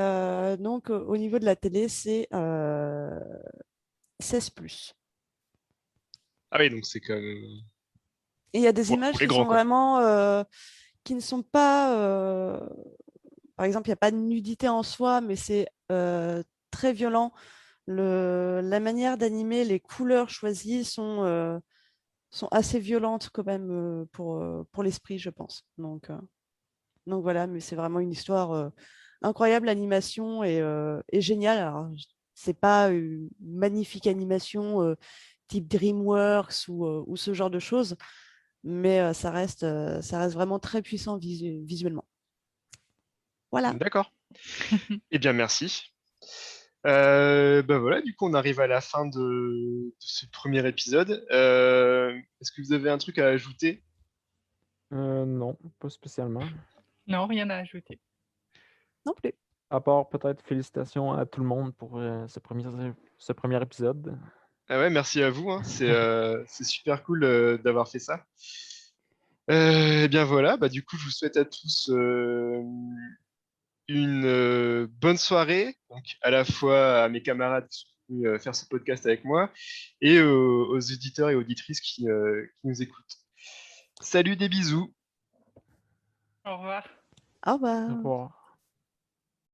donc, au niveau de la télé, c'est 16+. Ah oui, donc c'est comme Et il y a des pour images les qui grands sont quoi. vraiment, qui ne sont pas, par exemple, il n'y a pas de nudité en soi, mais c'est très violent. La manière d'animer, les couleurs choisies sont assez violentes quand même pour l'esprit, je pense. Donc voilà, mais c'est vraiment une histoire incroyable. L'animation est géniale. Alors, c'est pas une magnifique animation type DreamWorks ou ce genre de choses, mais ça reste vraiment très puissant visuellement. Voilà. D'accord. Eh bien merci. Voilà, du coup on arrive à la fin de ce premier épisode. Est-ce que vous avez un truc à ajouter? Non, pas spécialement. Non, rien à ajouter. Non plus. À part peut-être félicitations à tout le monde pour ce premier épisode. Ah ouais, merci à vous, hein. C'est super cool d'avoir fait ça. Eh bien voilà, du coup je vous souhaite à tous une bonne soirée, donc à la fois à mes camarades qui sont venus faire ce podcast avec moi et aux éditeurs et auditrices qui nous écoutent. Salut, des bisous. Au revoir. Au Au revoir. revoir.